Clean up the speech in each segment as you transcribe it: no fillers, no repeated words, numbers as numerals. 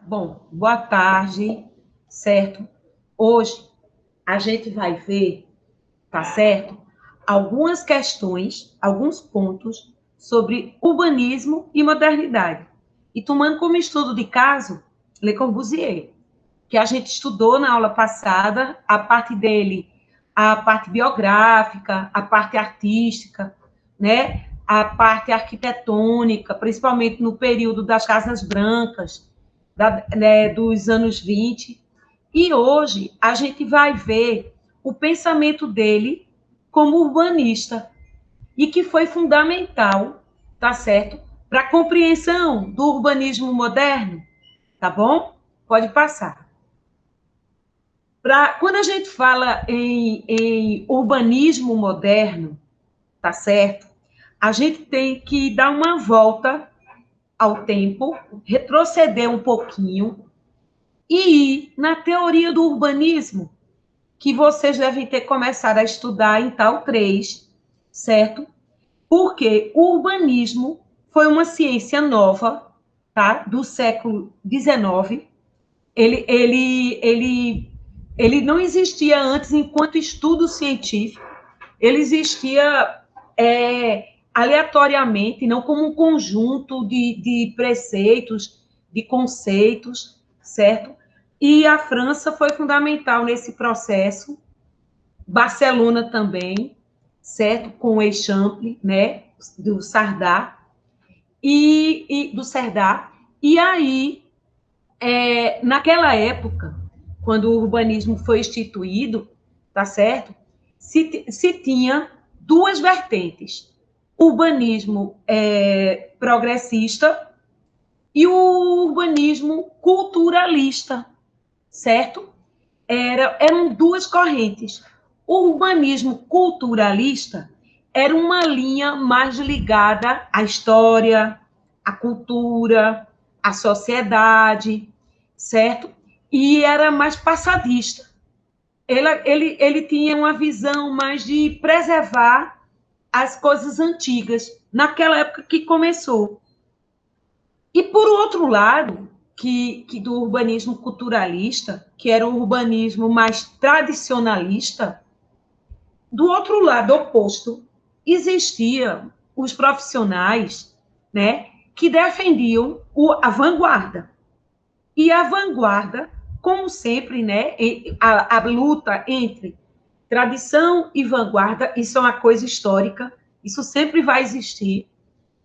Bom, boa tarde, certo? Hoje a gente vai ver, tá certo? Algumas questões, alguns pontos sobre urbanismo e modernidade. E tomando como estudo de caso Le Corbusier, que a gente estudou na aula passada, a parte dele, a parte biográfica, a parte artística, né? A parte arquitetônica, principalmente no período das Casas Brancas, né, dos anos 20. E hoje a gente vai ver o pensamento dele como urbanista e que foi fundamental, tá certo? Para a compreensão do urbanismo moderno, tá bom? Pode passar. Quando a gente fala em urbanismo moderno, tá certo? A gente tem que dar uma volta ao tempo, retroceder um pouquinho e ir na teoria do urbanismo, que vocês devem ter começado a estudar em tal 3, certo? Porque o urbanismo foi uma ciência nova, tá? Do século XIX. Ele não existia antes enquanto estudo científico. Ele existia aleatoriamente, não como um conjunto de preceitos, de conceitos, certo? E a França foi fundamental nesse processo, Barcelona também, certo? Com o Eixample, né? Do Sardá, do Cerdá. E aí, naquela época, quando o urbanismo foi instituído, tá certo? Se tinha 2 vertentes: urbanismo progressista e o urbanismo culturalista, certo? Eram 2 correntes. O urbanismo culturalista era uma linha mais ligada à história, à cultura, à sociedade, certo? E era mais passadista. Ele tinha uma visão mais de preservar as coisas antigas, naquela época que começou. E, por outro lado, que do urbanismo culturalista, que era o urbanismo mais tradicionalista, do outro lado oposto, existiam os profissionais, né, que defendiam a vanguarda. E a vanguarda, como sempre, né, a luta entre tradição e vanguarda, isso é uma coisa histórica, isso sempre vai existir,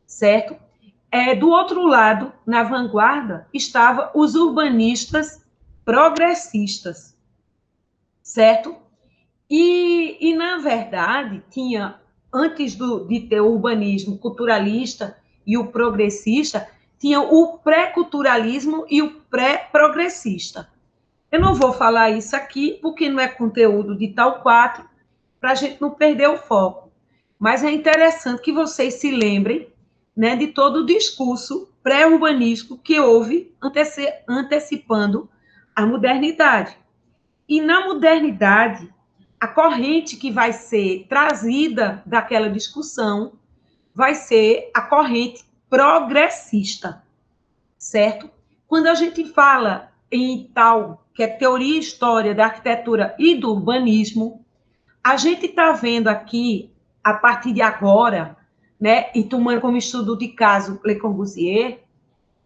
certo? Do outro lado, na vanguarda, estavam os urbanistas progressistas, certo? Na verdade, tinha, antes de ter o urbanismo culturalista e o progressista, tinha o pré-culturalismo e o pré-progressista. Eu não vou falar isso aqui, porque não é conteúdo de tal 4, para a gente não perder o foco. Mas é interessante que vocês se lembrem, né, de todo o discurso pré-urbanístico que houve antecipando a modernidade. E na modernidade, a corrente que vai ser trazida daquela discussão vai ser a corrente progressista, certo? Quando a gente fala em tal, que é teoria e história da arquitetura e do urbanismo, a gente está vendo aqui, a partir de agora, né, e tomando como estudo de caso Le Corbusier,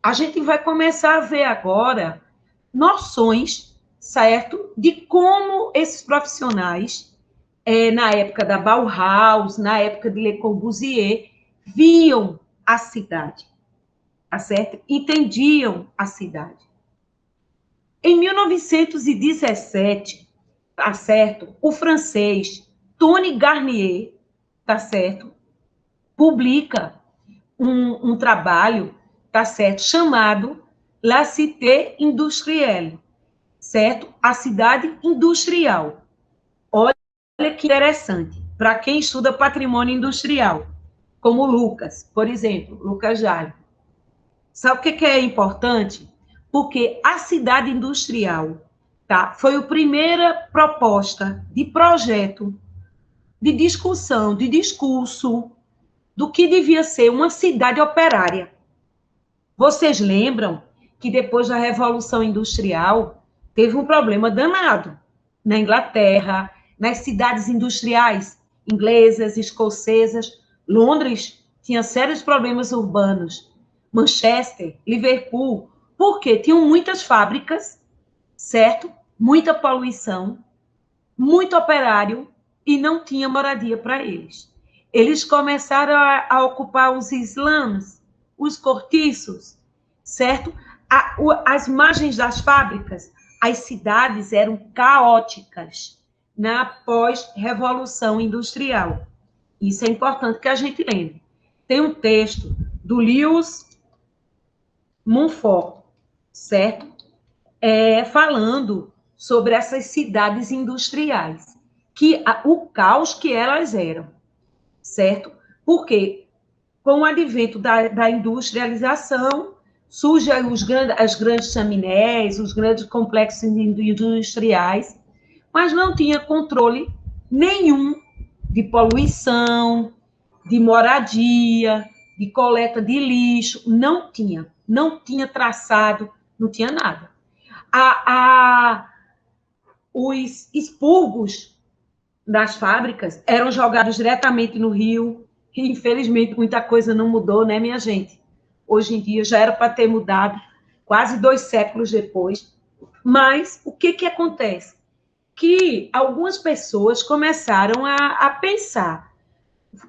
a gente vai começar a ver agora noções, certo, de como esses profissionais, na época da Bauhaus, na época de Le Corbusier, viam a cidade, tá certo? Entendiam a cidade. Em 1917, tá certo, o francês Tony Garnier, tá certo, publica um trabalho, tá certo, chamado La Cité Industrielle, certo? A cidade industrial. Olha que interessante, para quem estuda patrimônio industrial, como Lucas, por exemplo, Lucas Jale. Sabe o que é importante? Porque a cidade industrial, tá? Foi a primeira proposta de projeto, de discussão, de discurso do que devia ser uma cidade operária. Vocês lembram que depois da Revolução Industrial teve um problema danado na Inglaterra, nas cidades industriais inglesas, escocesas. Londres tinha sérios problemas urbanos. Manchester, Liverpool, porque tinham muitas fábricas, certo? Muita poluição, muito operário e não tinha moradia para eles. Eles começaram a ocupar os slums, os cortiços, certo? As margens das fábricas, as cidades eram caóticas na pós-revolução industrial. Isso é importante que a gente lembre. Tem um texto do Lewis Mumford, certo? Falando sobre essas cidades industriais, o caos que elas eram, certo? Porque com o advento da industrialização, surgem as grandes chaminés, os grandes complexos industriais, mas não tinha controle nenhum de poluição, de moradia, de coleta de lixo, não tinha traçado, não tinha nada. Os expurgos das fábricas eram jogados diretamente no rio, e infelizmente muita coisa não mudou, né, minha gente? Hoje em dia já era para ter mudado, quase 2 séculos depois. Mas o que acontece? Que algumas pessoas começaram a pensar,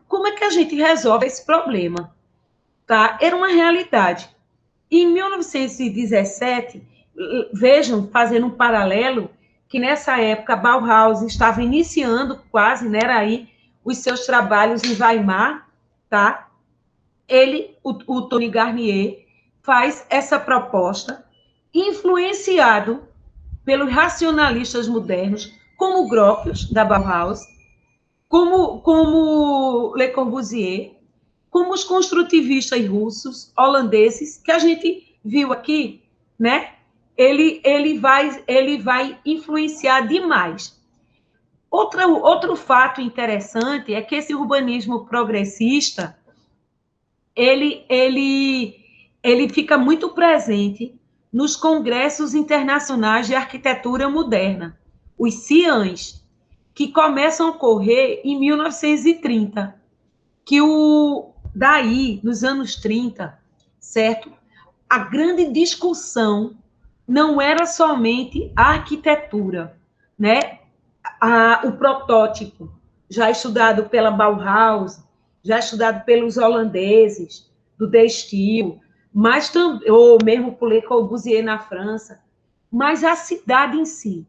como é que a gente resolve esse problema? Tá? Era uma realidade. Em 1917, vejam, fazendo um paralelo, que nessa época Bauhaus estava iniciando quase, né, era aí os seus trabalhos em Weimar, tá? O Tony Garnier, faz essa proposta, influenciado pelos racionalistas modernos, como Gropius, da Bauhaus, como Le Corbusier, como os construtivistas russos, holandeses, que a gente viu aqui, né? Ele vai influenciar demais. Outro fato interessante é que esse urbanismo progressista, ele fica muito presente nos congressos internacionais de arquitetura moderna, os CIANs, que começam a ocorrer em 1930, que daí, nos anos 30, certo? A grande discussão não era somente a arquitetura, né? O protótipo, já estudado pela Bauhaus, já estudado pelos holandeses, do De Stijl, ou mesmo por Le Corbusier na França, mas a cidade em si.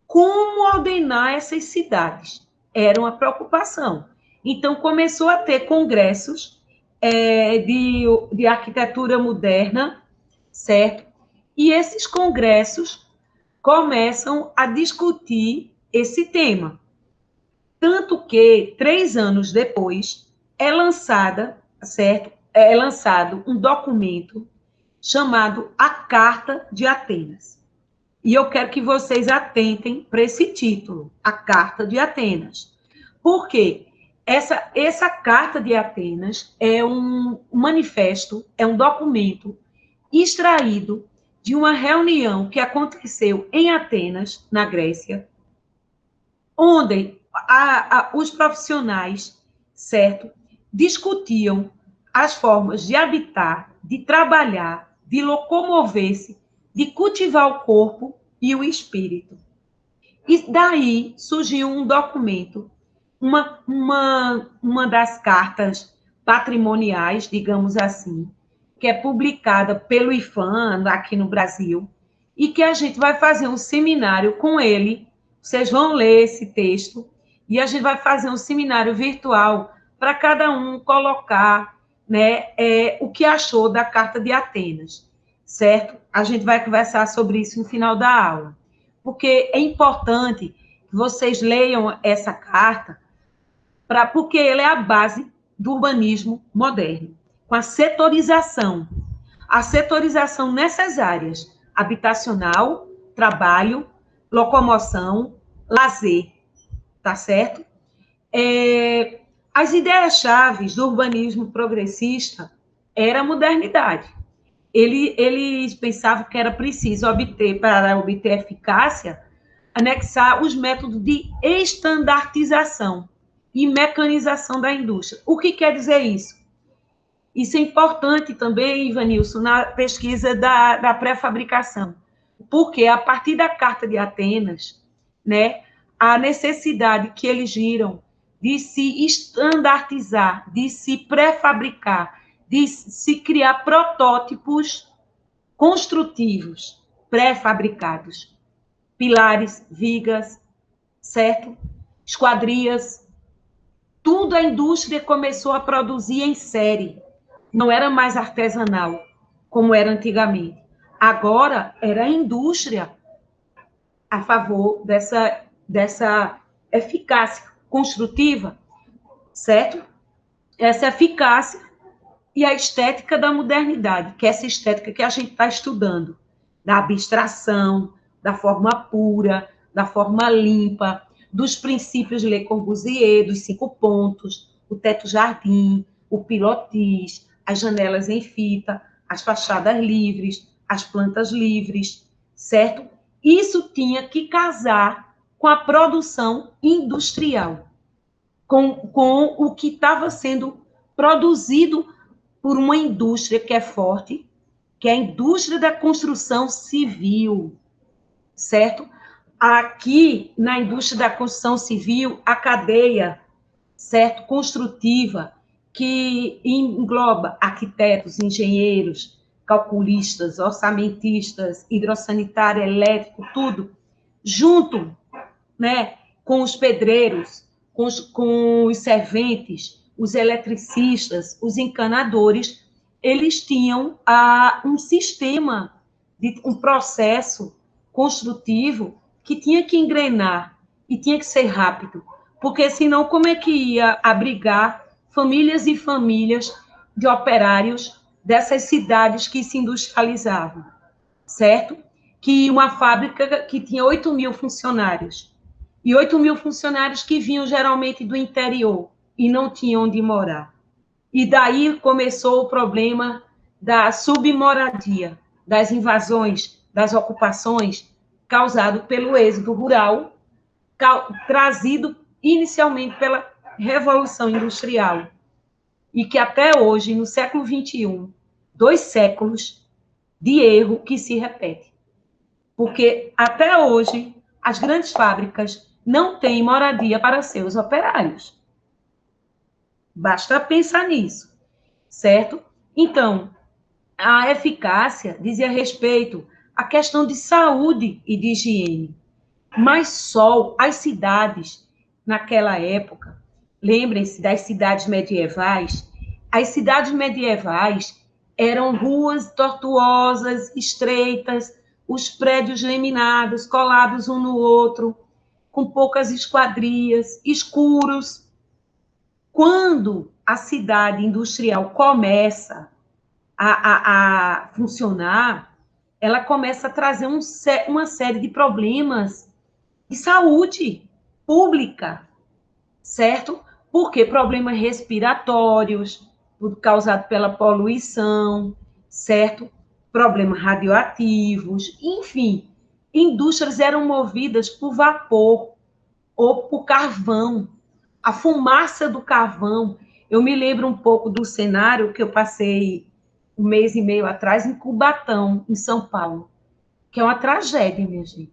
Como ordenar essas cidades? Era uma preocupação. Então, começou a ter congressos de arquitetura moderna, certo? E esses congressos começam a discutir esse tema. Tanto que, 3 anos depois, é lançado um documento chamado A Carta de Atenas. E eu quero que vocês atentem para esse título, A Carta de Atenas. Por quê? Essa Carta de Atenas é um manifesto, é um documento extraído de uma reunião que aconteceu em Atenas, na Grécia, onde os profissionais, certo, discutiam as formas de habitar, de trabalhar, de locomover-se, de cultivar o corpo e o espírito. E daí surgiu um documento, uma das cartas patrimoniais, digamos assim, que é publicada pelo IFAM aqui no Brasil, e que a gente vai fazer um seminário com ele. Vocês vão ler esse texto e a gente vai fazer um seminário virtual para cada um colocar, né, o que achou da Carta de Atenas, certo? A gente vai conversar sobre isso no final da aula, porque é importante que vocês leiam essa carta, porque ela é a base do urbanismo moderno, com a setorização nessas áreas, habitacional, trabalho, locomoção, lazer, tá certo? As ideias-chave do urbanismo progressista era a modernidade. Eles pensavam que era preciso para obter eficácia, anexar os métodos de estandartização e mecanização da indústria. O que quer dizer isso? Isso é importante também, Ivanilson, na pesquisa da pré-fabricação, porque a partir da Carta de Atenas, né, a necessidade que eles viram de se estandartizar, de se pré-fabricar, de se criar protótipos construtivos pré-fabricados, pilares, vigas, certo? Esquadrias, tudo a indústria começou a produzir em série. Não era mais artesanal, como era antigamente. Agora, era a indústria a favor dessa eficácia construtiva, certo? Essa eficácia e a estética da modernidade, que é essa estética que a gente está estudando, da abstração, da forma pura, da forma limpa, dos princípios de Le Corbusier, dos 5 pontos, o teto-jardim, o pilotis, as janelas em fita, as fachadas livres, as plantas livres, certo? Isso tinha que casar com a produção industrial, com o que estava sendo produzido por uma indústria que é forte, que é a indústria da construção civil, certo? Aqui, na indústria da construção civil, a cadeia, certo, construtiva, que engloba arquitetos, engenheiros, calculistas, orçamentistas, hidrossanitário, elétrico, tudo, junto, né, com os pedreiros, com os serventes, os eletricistas, os encanadores, eles tinham um sistema, um processo construtivo que tinha que engrenar e tinha que ser rápido, porque senão como é que ia abrigar famílias e famílias de operários dessas cidades que se industrializavam, certo? Que uma fábrica que tinha 8.000 funcionários, e 8.000 funcionários que vinham geralmente do interior e não tinham onde morar. E daí começou o problema da submoradia, das invasões, das ocupações, causado pelo êxodo rural, trazido inicialmente pela Revolução Industrial, e que até hoje, no século XXI, 2 séculos de erro que se repete. Porque até hoje, as grandes fábricas não têm moradia para seus operários. Basta pensar nisso, certo? Então, a eficácia dizia respeito à questão de saúde e de higiene. Mas só as cidades, naquela época, lembrem-se das cidades medievais, as cidades medievais eram ruas tortuosas, estreitas, os prédios geminados, colados um no outro, com poucas esquadrias, escuros. Quando a cidade industrial começa a funcionar, ela começa a trazer uma série de problemas de saúde pública, certo? Porque problemas respiratórios, causados pela poluição, certo? Problemas radioativos, enfim, indústrias eram movidas por vapor ou por carvão. A fumaça do carvão, eu me lembro um pouco do cenário que eu passei 1 mês e meio atrás em Cubatão, em São Paulo, que é uma tragédia, minha gente.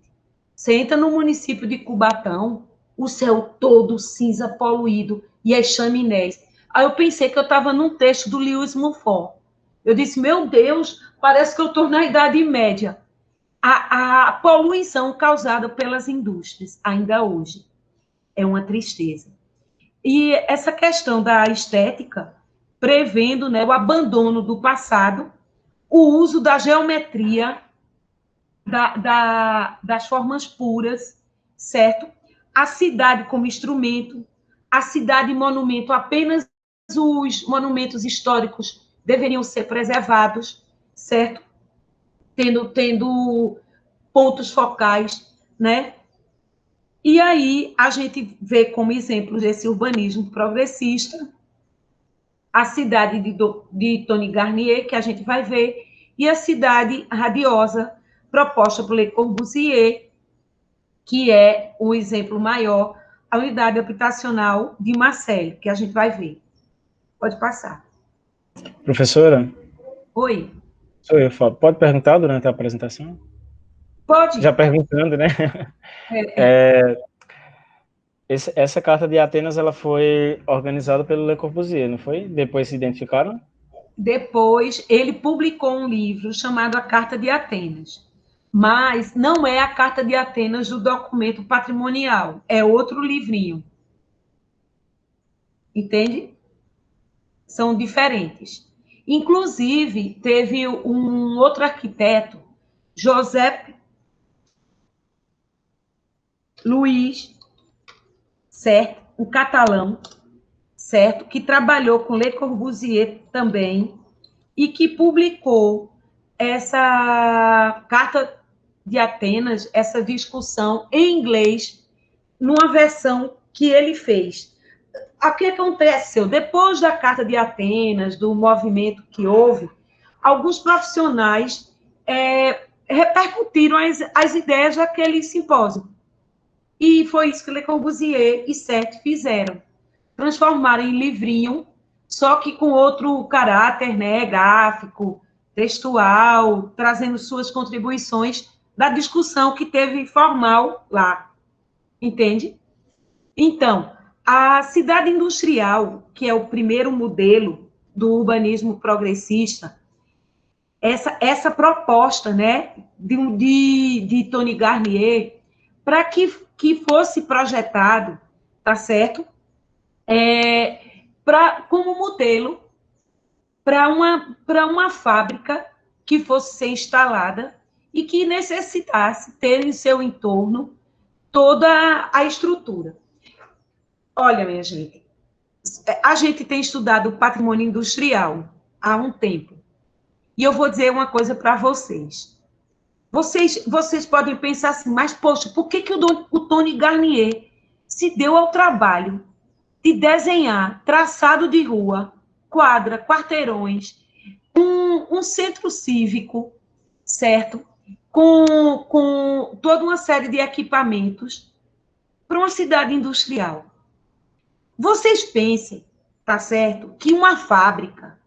Você entra no município de Cubatão, o céu todo cinza, poluído, e as chaminés. Aí eu pensei que eu estava num texto do Lewis Mumford. Eu disse, meu Deus, parece que eu estou na Idade Média. A poluição causada pelas indústrias, ainda hoje, é uma tristeza. E essa questão da estética, prevendo, né, o abandono do passado, o uso da geometria, das formas puras, certo? A cidade como instrumento, a cidade monumento, apenas os monumentos históricos deveriam ser preservados, certo? Tendo pontos focais né? E aí a gente vê como exemplo desse urbanismo progressista a cidade de Tony Garnier, que a gente vai ver, e a cidade radiosa proposta por Le Corbusier, que é o exemplo maior, a unidade habitacional de Marseille, que a gente vai ver. Pode passar. Professora, Oi. sou eu, Fábio. Pode perguntar durante a apresentação? Pode. Já perguntando, né? Essa carta de Atenas, ela foi organizada pelo Le Corbusier, não foi? Depois se identificaram? Depois, ele publicou um livro chamado A Carta de Atenas. Mas não é a Carta de Atenas do documento patrimonial, é outro livrinho. Entende? São diferentes. Inclusive, teve um outro arquiteto, José Luiz, certo? Um catalão, certo? Que trabalhou com Le Corbusier também e que publicou essa carta de Atenas, essa discussão em inglês, numa versão que ele fez. O que aconteceu? Depois da carta de Atenas, do movimento que houve, alguns profissionais repercutiram as ideias daquele simpósio. E foi isso que Le Corbusier e Sete fizeram. Transformaram em livrinho, só que com outro caráter, né, gráfico, textual, trazendo suas contribuições da discussão que teve formal lá. Entende? Então, a cidade industrial, que é o primeiro modelo do urbanismo progressista, essa proposta, né, de Tony Garnier, para que fosse projetado, tá certo? Como modelo para uma fábrica que fosse ser instalada e que necessitasse ter em seu entorno toda a estrutura. Olha, minha gente, a gente tem estudado o patrimônio industrial há um tempo. E eu vou dizer uma coisa para vocês. Vocês podem pensar assim, mas, poxa, por que o Tony Garnier se deu ao trabalho de desenhar traçado de rua, quadra, quarteirões, um centro cívico, certo? Com toda uma série de equipamentos para uma cidade industrial. Vocês pensem, tá certo? Que uma fábrica,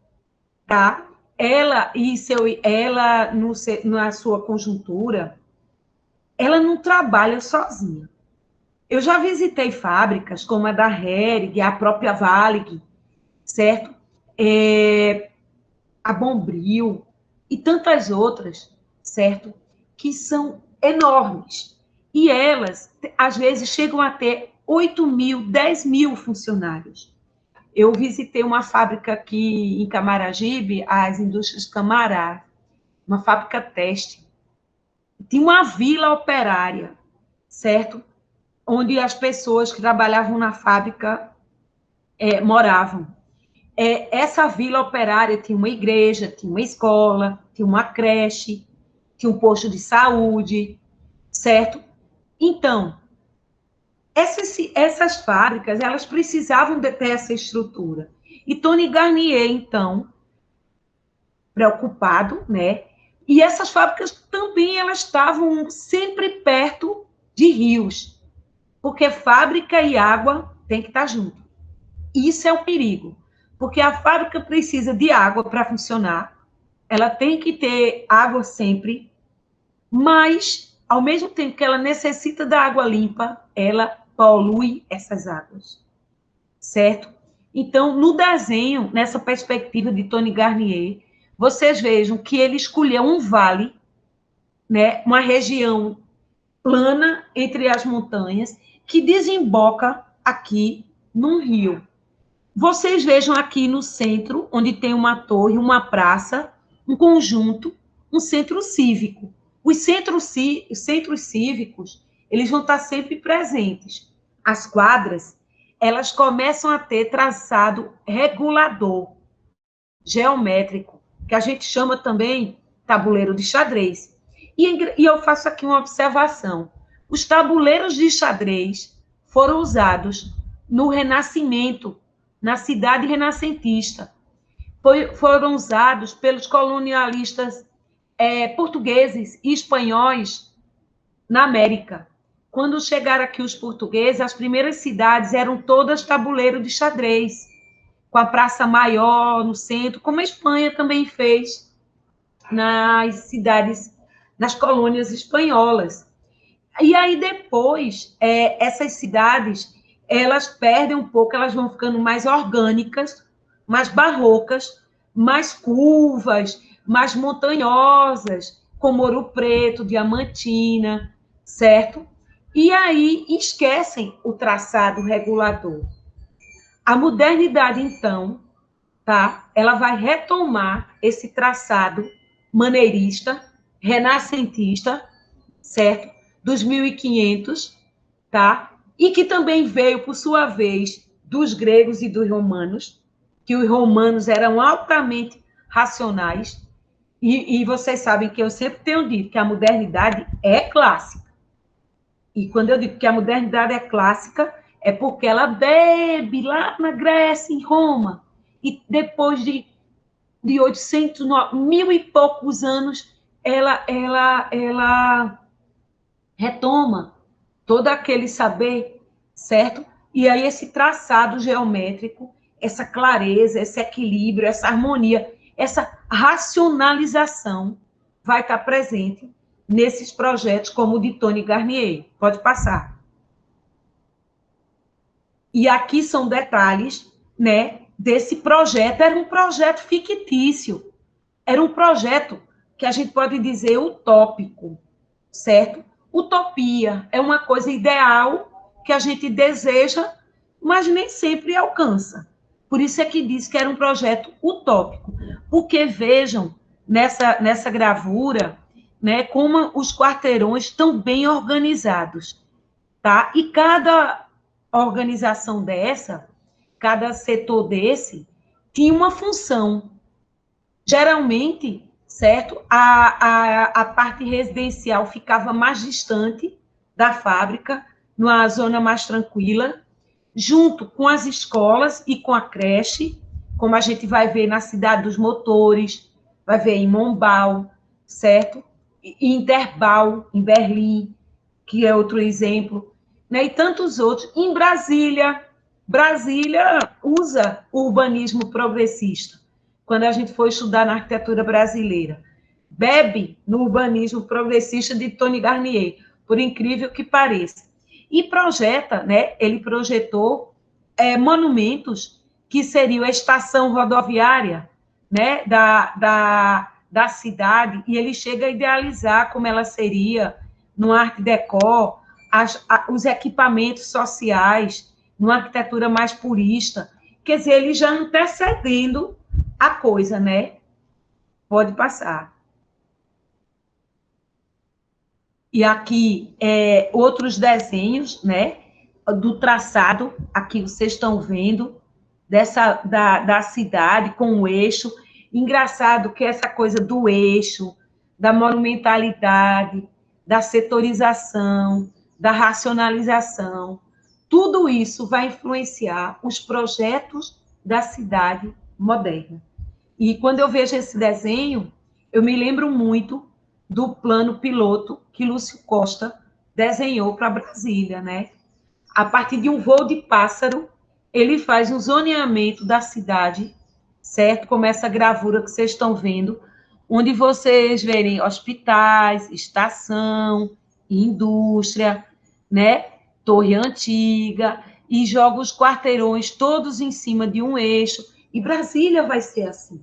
tá? Ela na sua conjuntura, ela não trabalha sozinha. Eu já visitei fábricas como a da Hering, a própria Varig, certo? A Bombril e tantas outras, certo? Que são enormes. E elas, às vezes, chegam a ter 8.000, 10.000 funcionários. Eu visitei uma fábrica aqui em Camaragibe, as Indústrias Camará, uma fábrica têxtil. Tinha uma vila operária, certo? Onde as pessoas que trabalhavam na fábrica moravam. Essa vila operária tinha uma igreja, tinha uma escola, tinha uma creche, tinha um posto de saúde, certo? Então, essas fábricas, elas precisavam de ter essa estrutura. E Tony Garnier, então, preocupado, né? E essas fábricas também elas estavam sempre perto de rios, porque fábrica e água tem que estar junto. Isso é o perigo, porque a fábrica precisa de água para funcionar, ela tem que ter água sempre, mas, ao mesmo tempo que ela necessita da água limpa, ela polui essas águas, certo? Então, no desenho, nessa perspectiva de Tony Garnier, vocês vejam que ele escolheu um vale, né, uma região plana entre as montanhas, que desemboca aqui num rio. Vocês vejam aqui no centro, onde tem uma torre, uma praça, um conjunto, um centro cívico. Os centros cívicos, eles vão estar sempre presentes. As quadras, elas começam a ter traçado regulador, geométrico, que a gente chama também tabuleiro de xadrez. E eu faço aqui uma observação. Os tabuleiros de xadrez foram usados no Renascimento, na cidade renascentista. Foram usados pelos colonialistas portugueses e espanhóis na América. Quando chegaram aqui os portugueses, as primeiras cidades eram todas tabuleiro de xadrez, com a Praça Maior no centro, como a Espanha também fez nas cidades, nas colônias espanholas. E aí depois, essas cidades, elas perdem um pouco, elas vão ficando mais orgânicas, mais barrocas, mais curvas, mais montanhosas, como Ouro Preto, Diamantina, certo? E aí esquecem o traçado regulador. A modernidade, então, tá? Ela vai retomar esse traçado maneirista, renascentista, certo? Dos 1500, tá? E que também veio, por sua vez, dos gregos e dos romanos, que os romanos eram altamente racionais, e vocês sabem que eu sempre tenho dito que a modernidade é clássica. E quando eu digo que a modernidade é clássica, é porque ela bebe lá na Grécia, em Roma, e depois de 800, 1000 e poucos anos, ela retoma todo aquele saber, certo? E aí esse traçado geométrico, essa clareza, esse equilíbrio, essa harmonia, essa racionalização vai estar presente nesses projetos como o de Tony Garnier. Pode passar. E aqui são detalhes, né, desse projeto. Era um projeto fictício. Era um projeto que a gente pode dizer utópico, certo? Utopia é uma coisa ideal que a gente deseja, mas nem sempre alcança. Por isso é que diz que era um projeto utópico. Porque vejam nessa gravura, né, como os quarteirões estão bem organizados, tá? E cada organização dessa, cada setor desse, tinha uma função. Geralmente, certo? A parte residencial ficava mais distante da fábrica, numa zona mais tranquila, junto com as escolas e com a creche, como a gente vai ver na Cidade dos Motores, vai ver em Mombau, certo? E Interbau, em Berlim, que é outro exemplo, né? E tantos outros. Em Brasília usa o urbanismo progressista. Quando a gente for estudar na arquitetura brasileira, bebe no urbanismo progressista de Tony Garnier, por incrível que pareça. E projeta, né? Ele projetou monumentos que seriam a estação rodoviária, né? Da cidade, e ele chega a idealizar como ela seria no Art Deco, os equipamentos sociais, numa arquitetura mais purista. Quer dizer, ele já antecedendo a coisa, né? Pode passar. E aqui, outros desenhos, né? Do traçado, aqui vocês estão vendo, da cidade com o eixo. Engraçado que essa coisa do eixo, da monumentalidade, da setorização, da racionalização, tudo isso vai influenciar os projetos da cidade moderna. E quando eu vejo esse desenho, eu me lembro muito do plano piloto que Lúcio Costa desenhou para Brasília, né? A partir de um voo de pássaro, ele faz um zoneamento da cidade, certo? Como essa gravura que vocês estão vendo, onde vocês verem hospitais, estação, indústria, né? Torre antiga, e joga os quarteirões todos em cima de um eixo. E Brasília vai ser assim,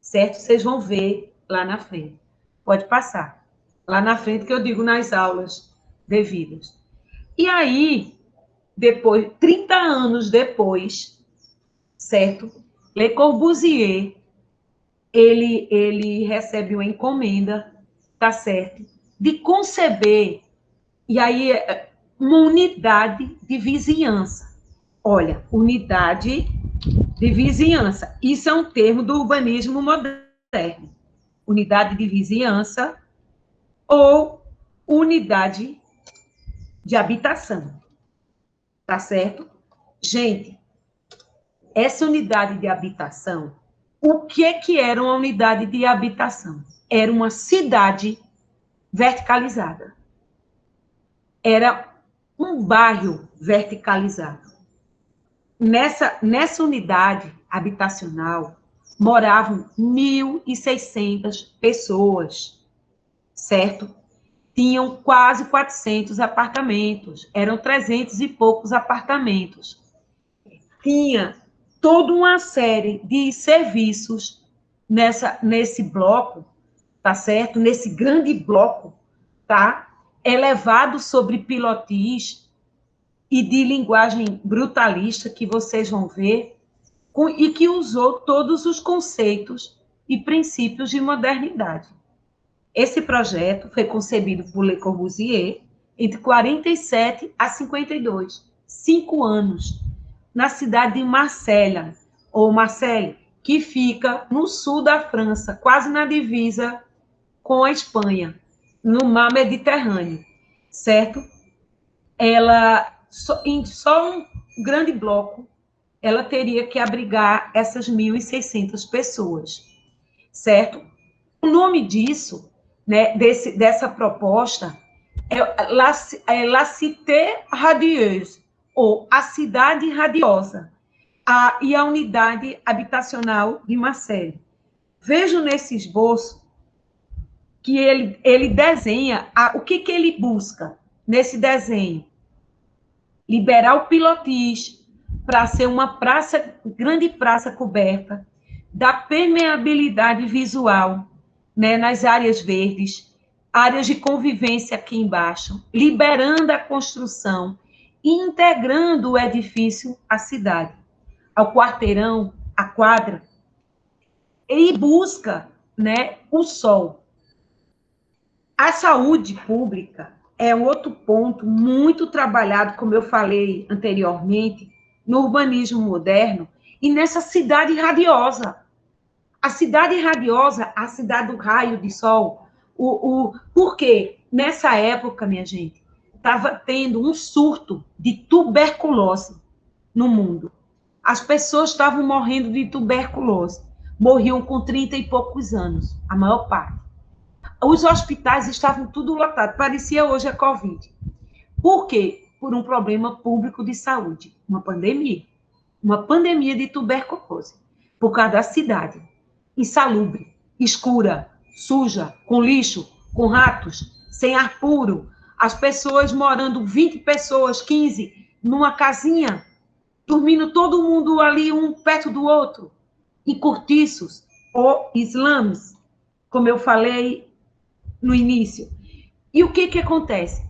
certo? Vocês vão ver lá na frente. Pode passar. Lá na frente, que eu digo nas aulas devidas. E aí, depois, 30 anos depois, certo? Le Corbusier, ele recebe uma encomenda, tá certo? De conceber, e aí, uma unidade de vizinhança. Olha, unidade de vizinhança. Isso é um termo do urbanismo moderno. Unidade de vizinhança ou unidade de habitação, tá certo? Gente, essa unidade de habitação, o que era uma unidade de habitação? Era uma cidade verticalizada. Era um bairro verticalizado. Nessa unidade habitacional moravam 1.600 pessoas, certo? Tinham quase 400 apartamentos, eram 300 e poucos apartamentos. Tinha toda uma série de serviços nesse bloco, tá certo? Nesse grande bloco, tá? Elevado sobre pilotis e de linguagem brutalista, que vocês vão ver, e que usou todos os conceitos e princípios de modernidade. Esse projeto foi concebido por Le Corbusier entre 47 a 52, 5 anos, na cidade de Marselha, ou Marseille, que fica no sul da França, quase na divisa com a Espanha, no mar Mediterrâneo, certo? Ela, em só um grande bloco, ela teria que abrigar essas 1.600 pessoas, certo? O nome disso, né, dessa proposta, La Cité Radieuse, ou a Cidade Radiosa, e a unidade habitacional de Marseille. Vejo nesse esboço que ele desenha, o que ele busca nesse desenho? Liberar o pilotis para ser uma praça, grande praça coberta, da permeabilidade visual, né, nas áreas verdes, áreas de convivência aqui embaixo, liberando a construção e integrando o edifício à cidade, ao quarteirão, à quadra, e busca, né, o sol. A saúde pública é outro ponto muito trabalhado, como eu falei anteriormente, no urbanismo moderno e nessa cidade radiosa. A cidade radiosa, a cidade do raio de sol, por quê? Nessa época, minha gente, estava tendo um surto de tuberculose no mundo. As pessoas estavam morrendo de tuberculose. Morriam com 30 e poucos anos, a maior parte. Os hospitais estavam tudo lotados, parecia hoje a Covid. Por quê? Por um problema público de saúde, uma pandemia de tuberculose, por causa da cidade, insalubre, escura, suja, com lixo, com ratos, sem ar puro, as pessoas morando, 20 pessoas, 15, numa casinha, dormindo todo mundo ali, um perto do outro, em cortiços ou slames, como eu falei no início. E o que acontece?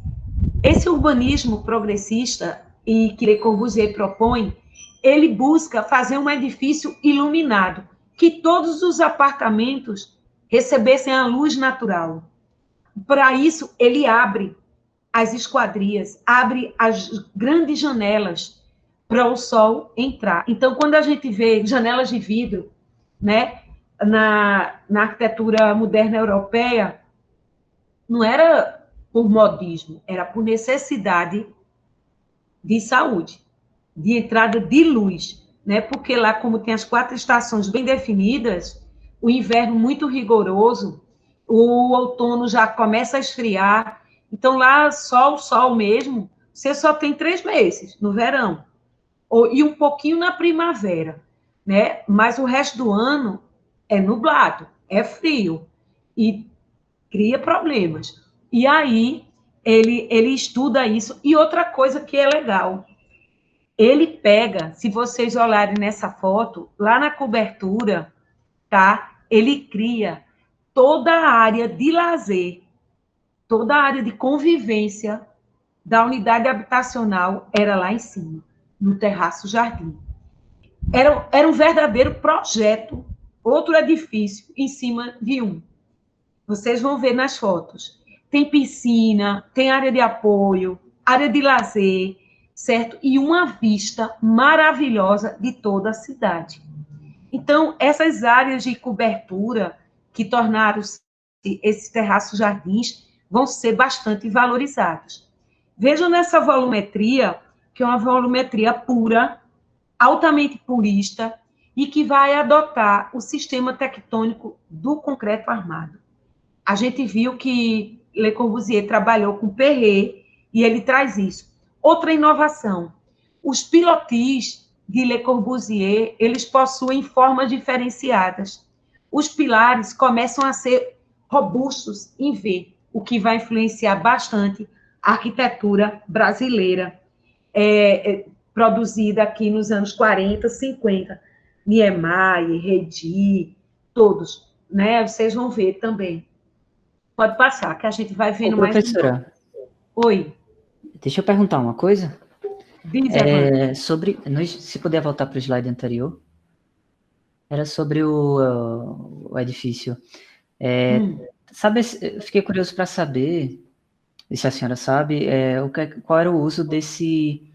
Esse urbanismo progressista, e que Le Corbusier propõe, ele busca fazer um edifício iluminado, que todos os apartamentos recebessem a luz natural. Para isso, ele abre as esquadrias, abre as grandes janelas para o sol entrar. Então, quando a gente vê janelas de vidro, né, na arquitetura moderna europeia, não era por modismo, era por necessidade de saúde, de entrada de luz, né? Porque lá, como tem as 4 estações bem definidas, o inverno muito rigoroso, o outono já começa a esfriar, então lá só o sol mesmo, você só tem 3 meses no verão, e um pouquinho na primavera, né? Mas o resto do ano é nublado, é frio, e cria problemas. E aí, ele estuda isso. E outra coisa que é legal, ele pega, se vocês olharem nessa foto, lá na cobertura, tá? Ele cria toda a área de lazer, toda a área de convivência da unidade habitacional era lá em cima, no terraço jardim. Era um verdadeiro projeto, outro edifício em cima de um. Vocês vão ver nas fotos. Tem piscina, tem área de apoio, área de lazer, certo? E uma vista maravilhosa de toda a cidade. Então, essas áreas de cobertura que tornaram esses terraços jardins vão ser bastante valorizados. Vejam nessa volumetria, que é uma volumetria pura, altamente purista, e que vai adotar o sistema tectônico do concreto armado. A gente viu que Le Corbusier trabalhou com Perret, e ele traz isso. Outra inovação, os pilotis de Le Corbusier, eles possuem formas diferenciadas. Os pilares começam a ser robustos em V, o que vai influenciar bastante a arquitetura brasileira, produzida aqui nos anos 40, 50. Niemeyer, Redi, todos, né? Vocês vão ver também. Pode passar, que a gente vai vendo mais. Professora, oi. Deixa eu perguntar uma coisa. Diz, sobre, se puder voltar para o slide anterior, era sobre o edifício. Sabe, fiquei curioso para saber, se a senhora sabe, qual era o uso desse...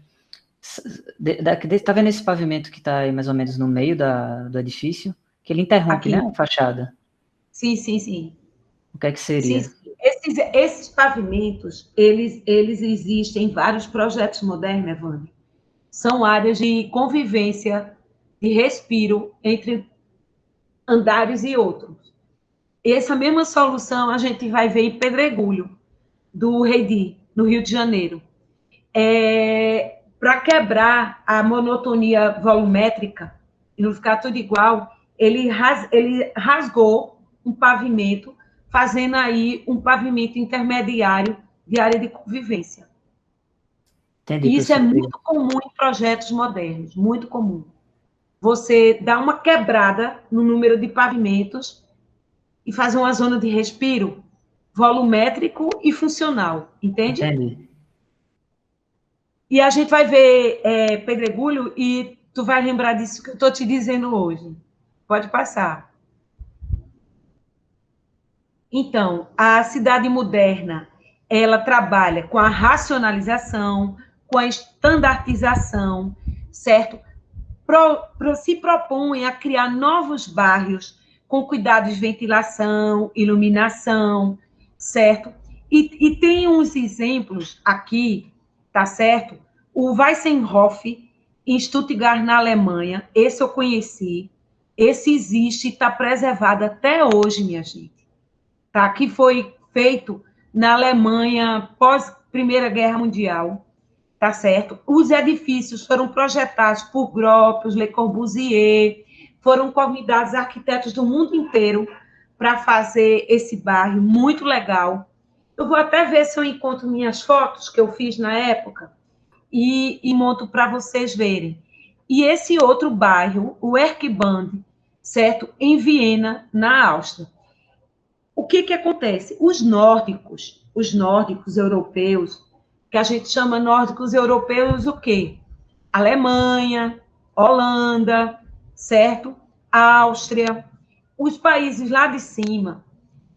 Está vendo esse pavimento que está aí mais ou menos no meio do edifício? Que ele interrompe, né, a fachada. Sim, sim, sim. O que é que seria? Sim. Esses pavimentos, eles existem em vários projetos modernos, Evandro. São áreas de convivência, de respiro entre andares e outros. Essa mesma solução a gente vai ver em Pedregulho, do Redi, no Rio de Janeiro. Para quebrar a monotonia volumétrica e não ficar tudo igual, ele rasgou um pavimento, fazendo aí um pavimento intermediário de área de convivência. Entendi, e isso é muito comum em projetos modernos, muito comum. Você dá uma quebrada no número de pavimentos e faz uma zona de respiro volumétrico e funcional, entende? Entendi. E a gente vai ver Pedregulho e tu vai lembrar disso que eu estou te dizendo hoje. Pode passar. Então, a cidade moderna, ela trabalha com a racionalização, com a estandartização, certo? Se propõe a criar novos bairros com cuidados de ventilação, iluminação, certo? E tem uns exemplos aqui, tá certo? O Weissenhof, em Stuttgart, na Alemanha, esse eu conheci, esse existe e está preservado até hoje, minha gente. Tá? Que foi feito na Alemanha pós Primeira Guerra Mundial, tá certo? Os edifícios foram projetados por Gropius, Le Corbusier, foram convidados arquitetos do mundo inteiro para fazer esse bairro, muito legal. Eu vou até ver se eu encontro minhas fotos que eu fiz na época e monto para vocês verem. E esse outro bairro, o Erkband, certo? Em Viena, na Áustria. O que acontece? Os nórdicos europeus, que a gente chama nórdicos europeus o quê? Alemanha, Holanda, certo? Áustria. Os países lá de cima,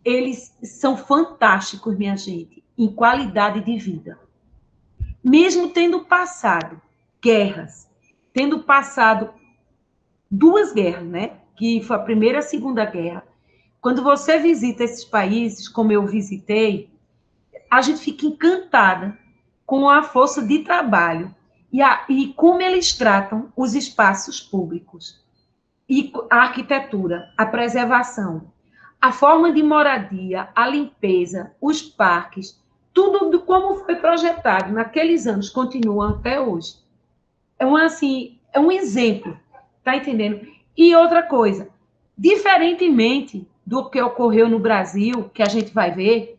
eles são fantásticos, minha gente, em qualidade de vida. Mesmo tendo passado guerras, tendo passado 2 guerras, né? Que foi a Primeira e a Segunda Guerra. Quando você visita esses países, como eu visitei, a gente fica encantada com a força de trabalho e como eles tratam os espaços públicos, e a arquitetura, a preservação, a forma de moradia, a limpeza, os parques, tudo de como foi projetado naqueles anos continua até hoje. É um exemplo, tá entendendo? E outra coisa, diferentemente do que ocorreu no Brasil, que a gente vai ver,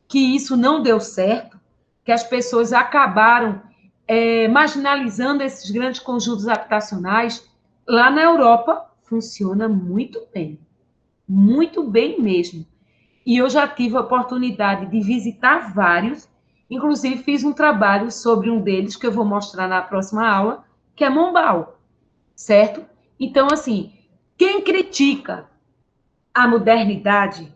que isso não deu certo, que as pessoas acabaram marginalizando esses grandes conjuntos habitacionais, lá na Europa funciona muito bem mesmo. E eu já tive a oportunidade de visitar vários, inclusive fiz um trabalho sobre um deles, que eu vou mostrar na próxima aula, que é Mombau, certo? Então, assim, quem critica a modernidade,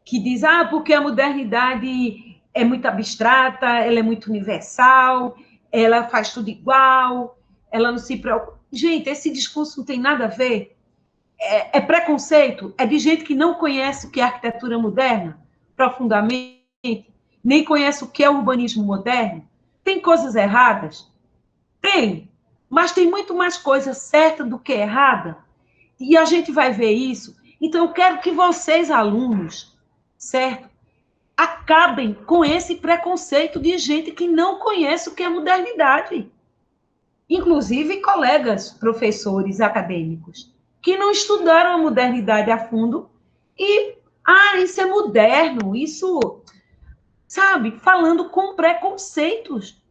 que diz, porque a modernidade é muito abstrata, ela é muito universal, ela faz tudo igual, ela não se preocupa. Gente, esse discurso não tem nada a ver. É preconceito, é de gente que não conhece o que é arquitetura moderna profundamente, nem conhece o que é urbanismo moderno. Tem coisas erradas? Tem, mas tem muito mais coisa certa do que errada. E a gente vai ver isso. Então, eu quero que vocês, alunos, certo? Acabem com esse preconceito de gente que não conhece o que é modernidade. Inclusive, colegas, professores acadêmicos, que não estudaram a modernidade a fundo e, isso é moderno, isso, sabe, falando com preconceitos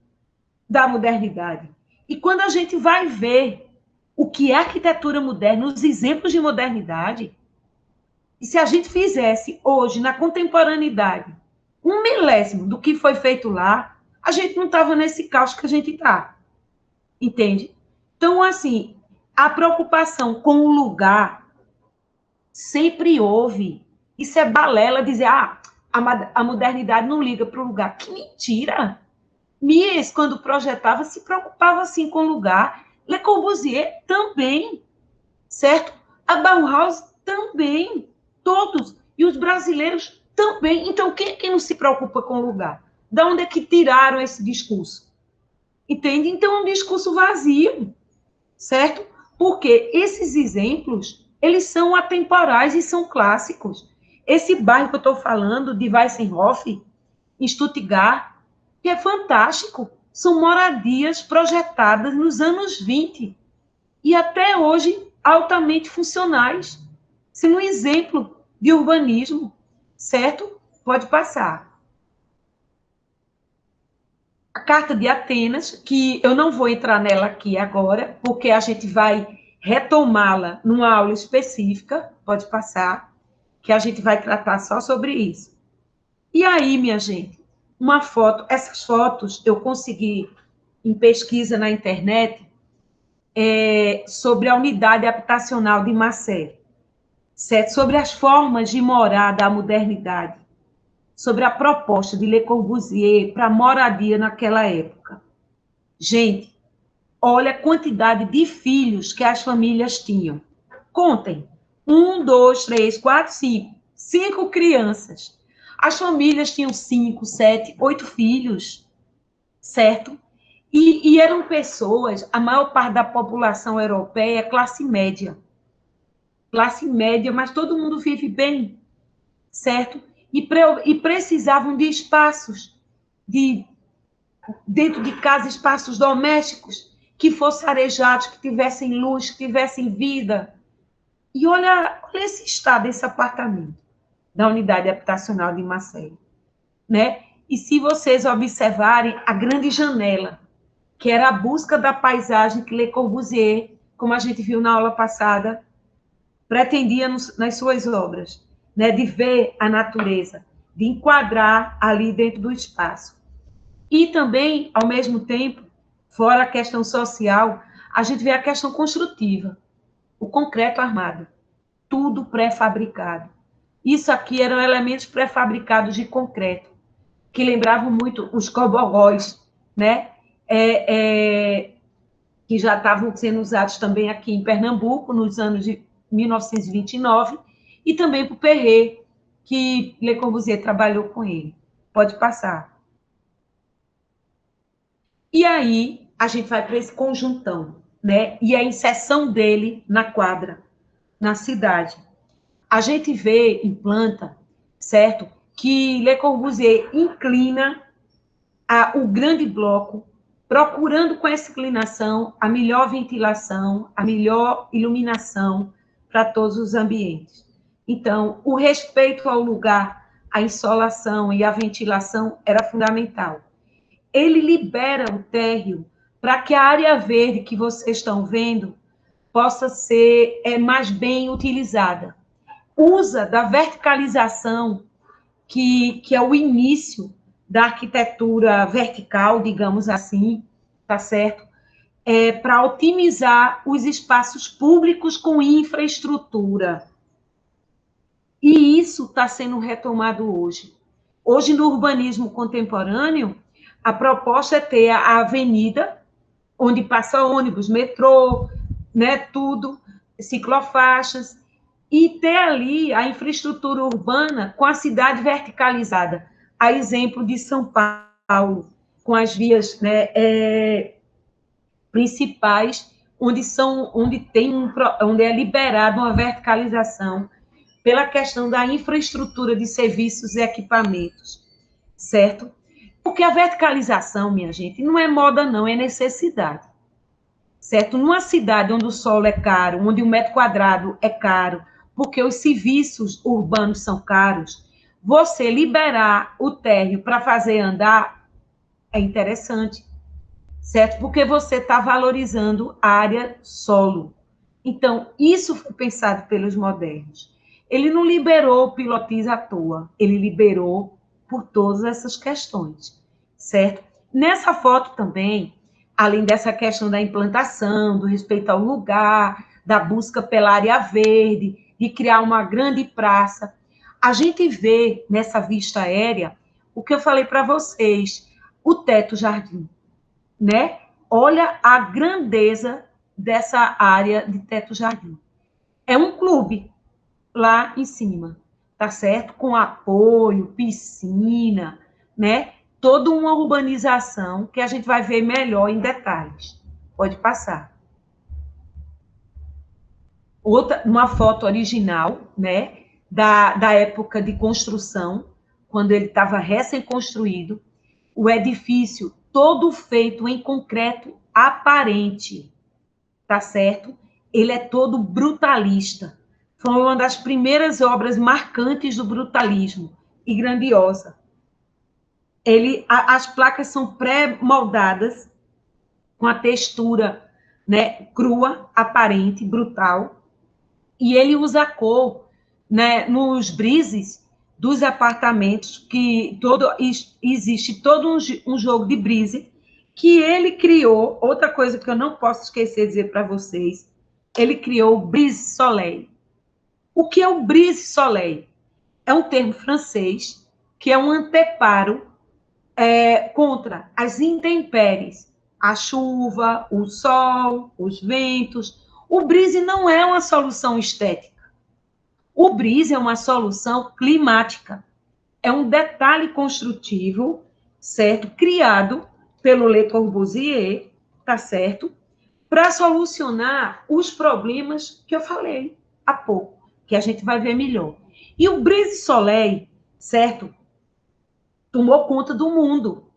da modernidade. E quando a gente vai ver o que é arquitetura moderna, os exemplos de modernidade, e se a gente fizesse hoje, na contemporaneidade, 1/1000 do que foi feito lá, a gente não estava nesse caos que a gente está. Entende? Então, assim, a preocupação com o lugar sempre houve. Isso é balela dizer, a modernidade não liga para o lugar. Que mentira! Mies, quando projetava, se preocupava, assim, com o lugar. Le Corbusier também, certo? A Bauhaus também. Todos. E os brasileiros também. Então, quem é que não se preocupa com o lugar? De onde é que tiraram esse discurso? Entende? Então, é um discurso vazio, certo? Porque esses exemplos, eles são atemporais e são clássicos. Esse bairro que eu estou falando, de Weissenhof, em Stuttgart, que é fantástico, são moradias projetadas nos anos 20 e até hoje altamente funcionais. Sendo um exemplo de urbanismo, certo? Pode passar. A Carta de Atenas, que eu não vou entrar nela aqui agora, porque a gente vai retomá-la numa aula específica, pode passar, que a gente vai tratar só sobre isso. E aí, minha gente, uma foto, essas fotos eu consegui em pesquisa na internet sobre a unidade habitacional de Marseille, certo? Sobre as formas de morar da modernidade, sobre a proposta de Le Corbusier para moradia naquela época. Gente, olha a quantidade de filhos que as famílias tinham. Contem. 1, 2, 3, 4, 5. 5 crianças. As famílias tinham 5, 7, 8 filhos, certo? E eram pessoas, a maior parte da população europeia é classe média. Classe média, mas todo mundo vive bem, certo? E precisavam de espaços, dentro de casa, espaços domésticos, que fossem arejados, que tivessem luz, que tivessem vida. E olha esse estado desse apartamento, da unidade habitacional de Marseille, né? E se vocês observarem a grande janela, que era a busca da paisagem que Le Corbusier, como a gente viu na aula passada, pretendia nas suas obras, né? De ver a natureza, de enquadrar ali dentro do espaço. E também, ao mesmo tempo, fora a questão social, a gente vê a questão construtiva, o concreto armado, tudo pré-fabricado. Isso aqui eram elementos pré-fabricados de concreto, que lembravam muito os corborróis, né? Que já estavam sendo usados também aqui em Pernambuco, nos anos de 1929, e também para o Perret, que Le Corbusier trabalhou com ele. Pode passar. E aí, a gente vai para esse conjuntão, né? E a inserção dele na quadra, na cidade. A gente vê em planta, certo? Que Le Corbusier inclina o grande bloco, procurando com essa inclinação a melhor ventilação, a melhor iluminação para todos os ambientes. Então, o respeito ao lugar, a insolação e a ventilação era fundamental. Ele libera o térreo para que a área verde que vocês estão vendo possa ser mais bem utilizada. Usa da verticalização, que é o início da arquitetura vertical, digamos assim, tá certo? Para otimizar os espaços públicos com infraestrutura. E isso está sendo retomado hoje. Hoje, no urbanismo contemporâneo, a proposta é ter a avenida, onde passa ônibus, metrô, né, tudo, ciclofaixas, e ter ali a infraestrutura urbana com a cidade verticalizada. A exemplo de São Paulo, com as vias, né, principais, onde é liberada uma verticalização pela questão da infraestrutura de serviços e equipamentos, certo? Porque a verticalização, minha gente, não é moda, não, é necessidade, certo? Numa cidade onde o solo é caro, onde o metro quadrado é caro, porque os serviços urbanos são caros, você liberar o térreo para fazer andar é interessante, certo? Porque você está valorizando a área solo. Então, isso foi pensado pelos modernos. Ele não liberou o pilotis à toa, ele liberou por todas essas questões, certo? Nessa foto também, além dessa questão da implantação, do respeito ao lugar, da busca pela área verde, de criar uma grande praça, a gente vê nessa vista aérea o que eu falei para vocês, o teto-jardim, né? Olha a grandeza dessa área de teto-jardim. É um clube lá em cima, tá certo? Com apoio, piscina, né? Toda uma urbanização que a gente vai ver melhor em detalhes. Pode passar. Uma foto original, né? Da época de construção, quando ele estava recém-construído, o edifício todo feito em concreto aparente, tá certo? Ele é todo brutalista. Foi uma das primeiras obras marcantes do brutalismo e grandiosa. As placas são pré-moldadas com a textura, né, crua, aparente, brutal, e ele usa a cor, né, nos brises dos apartamentos, que existe todo um jogo de brise que ele criou. Outra coisa que eu não posso esquecer de dizer para vocês, ele criou o brise soleil. O que é o brise soleil? É um termo francês que é um anteparo contra as intempéries, a chuva, o sol, os ventos. O brise não é uma solução estética. O brise é uma solução climática. É um detalhe construtivo, certo? Criado pelo Le Corbusier, tá certo? Para solucionar os problemas que eu falei há pouco, que a gente vai ver melhor. E o brise soleil, certo? Tomou conta do mundo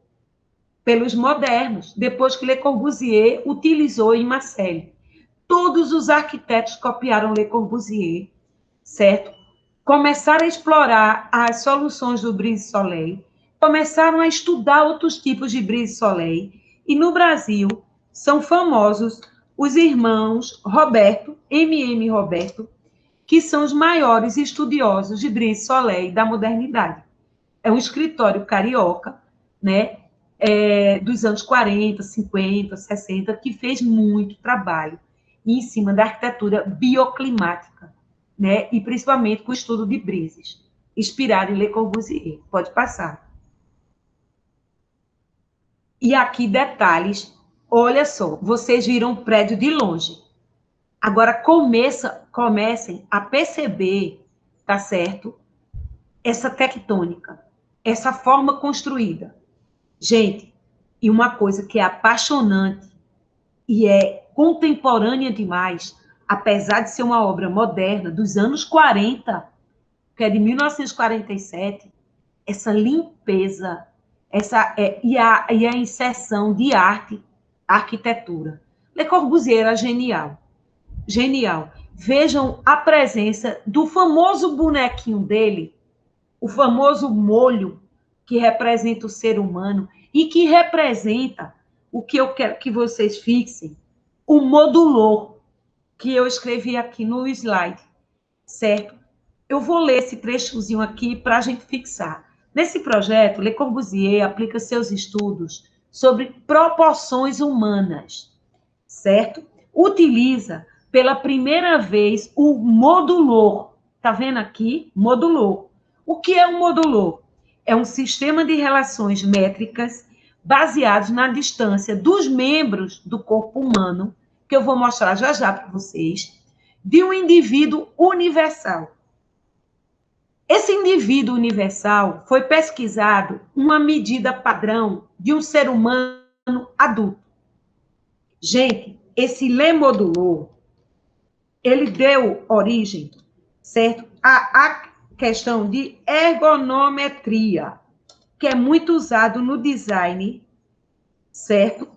pelos modernos, depois que Le Corbusier utilizou em Marseille. Todos os arquitetos copiaram Le Corbusier, certo? Começaram a explorar as soluções do brise soleil, começaram a estudar outros tipos de brise soleil, e no Brasil são famosos os irmãos Roberto, M.M. Roberto, que são os maiores estudiosos de brise soleil da modernidade. É um escritório carioca, né, dos anos 40, 50, 60, que fez muito trabalho em cima da arquitetura bioclimática, né, e principalmente com o estudo de brises, inspirado em Le Corbusier. Pode passar. E aqui detalhes, olha só, vocês viram o prédio de longe. Agora comecem a perceber, tá certo? Essa tectônica, essa forma construída. Gente, e uma coisa que é apaixonante e é contemporânea demais, apesar de ser uma obra moderna, dos anos 40, que é de 1947, essa limpeza, e a inserção de arte, arquitetura. Le Corbusier era genial, genial. Vejam a presença do famoso bonequinho dele, o famoso molho, que representa o ser humano e que representa o que eu quero que vocês fixem, o modulor, que eu escrevi aqui no slide, certo? Eu vou ler esse trechozinho aqui para a gente fixar. Nesse projeto, Le Corbusier aplica seus estudos sobre proporções humanas, certo? Utiliza pela primeira vez o modulor. Tá vendo aqui? Modulor. O que é um modulor? É um sistema de relações métricas baseados na distância dos membros do corpo humano, que eu vou mostrar já já para vocês, de um indivíduo universal. Esse indivíduo universal foi pesquisado uma medida padrão de um ser humano adulto. Gente, esse Le Modulor, ele deu origem, certo, à questão de ergonometria, que é muito usado no design, certo?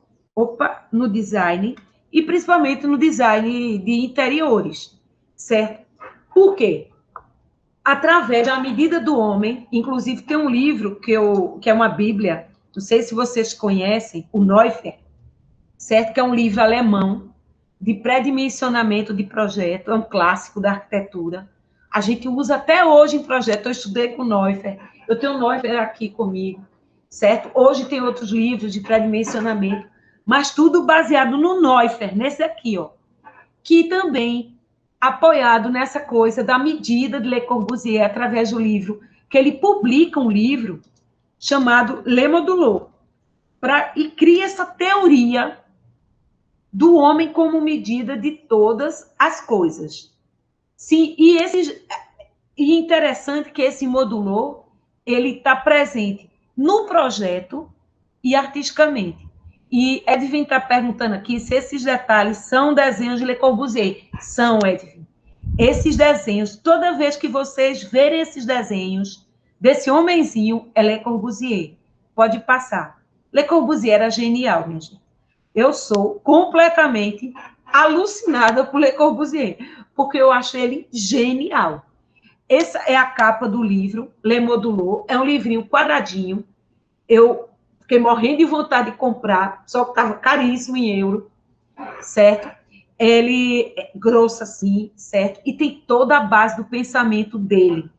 No design, e principalmente no design de interiores, certo? Por quê? Através da medida do homem, inclusive tem um livro que é uma bíblia, não sei se vocês conhecem, o Neuffer, certo? Que é um livro alemão de pré-dimensionamento de projeto, é um clássico da arquitetura. A gente usa até hoje em projeto, eu estudei com o Neuffer, eu tenho o Neuffer aqui comigo, certo? Hoje tem outros livros de pré-dimensionamento, mas tudo baseado no Neuffer, nesse aqui, ó, que também apoiado nessa coisa da medida de Le Corbusier, através do livro, que ele publica um livro chamado Le Modulor, e cria essa teoria do homem como medida de todas as coisas. Sim, e interessante que esse modulor, ele está presente no projeto e artisticamente. E Edwin está perguntando aqui se esses detalhes são desenhos de Le Corbusier. São, Edwin. Esses desenhos, toda vez que vocês verem esses desenhos desse homenzinho, é Le Corbusier. Pode passar. Le Corbusier era genial, minha gente. Eu sou completamente alucinada por Le Corbusier, porque eu acho ele genial. Essa é a capa do livro, Le Modulor, é um livrinho quadradinho. Eu fiquei morrendo de vontade de comprar, só que estava caríssimo em euro, certo? Ele é grosso assim, certo? E tem toda a base do pensamento dele,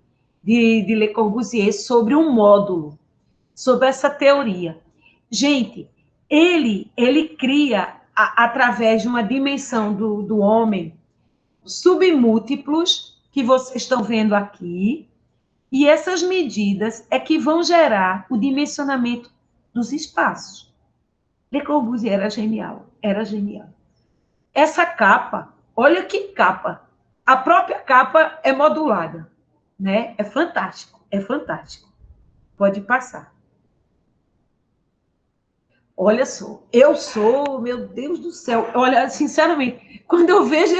de Le Corbusier, sobre um módulo, sobre essa teoria. Gente, ele cria, através de uma dimensão do homem, submúltiplos, que vocês estão vendo aqui, e essas medidas é que vão gerar o dimensionamento dos espaços. Le Corbusier era genial, era genial. Essa capa, olha que capa, a própria capa é modulada, né? É fantástico, é fantástico. Pode passar. Olha só, meu Deus do céu, olha, sinceramente, quando eu vejo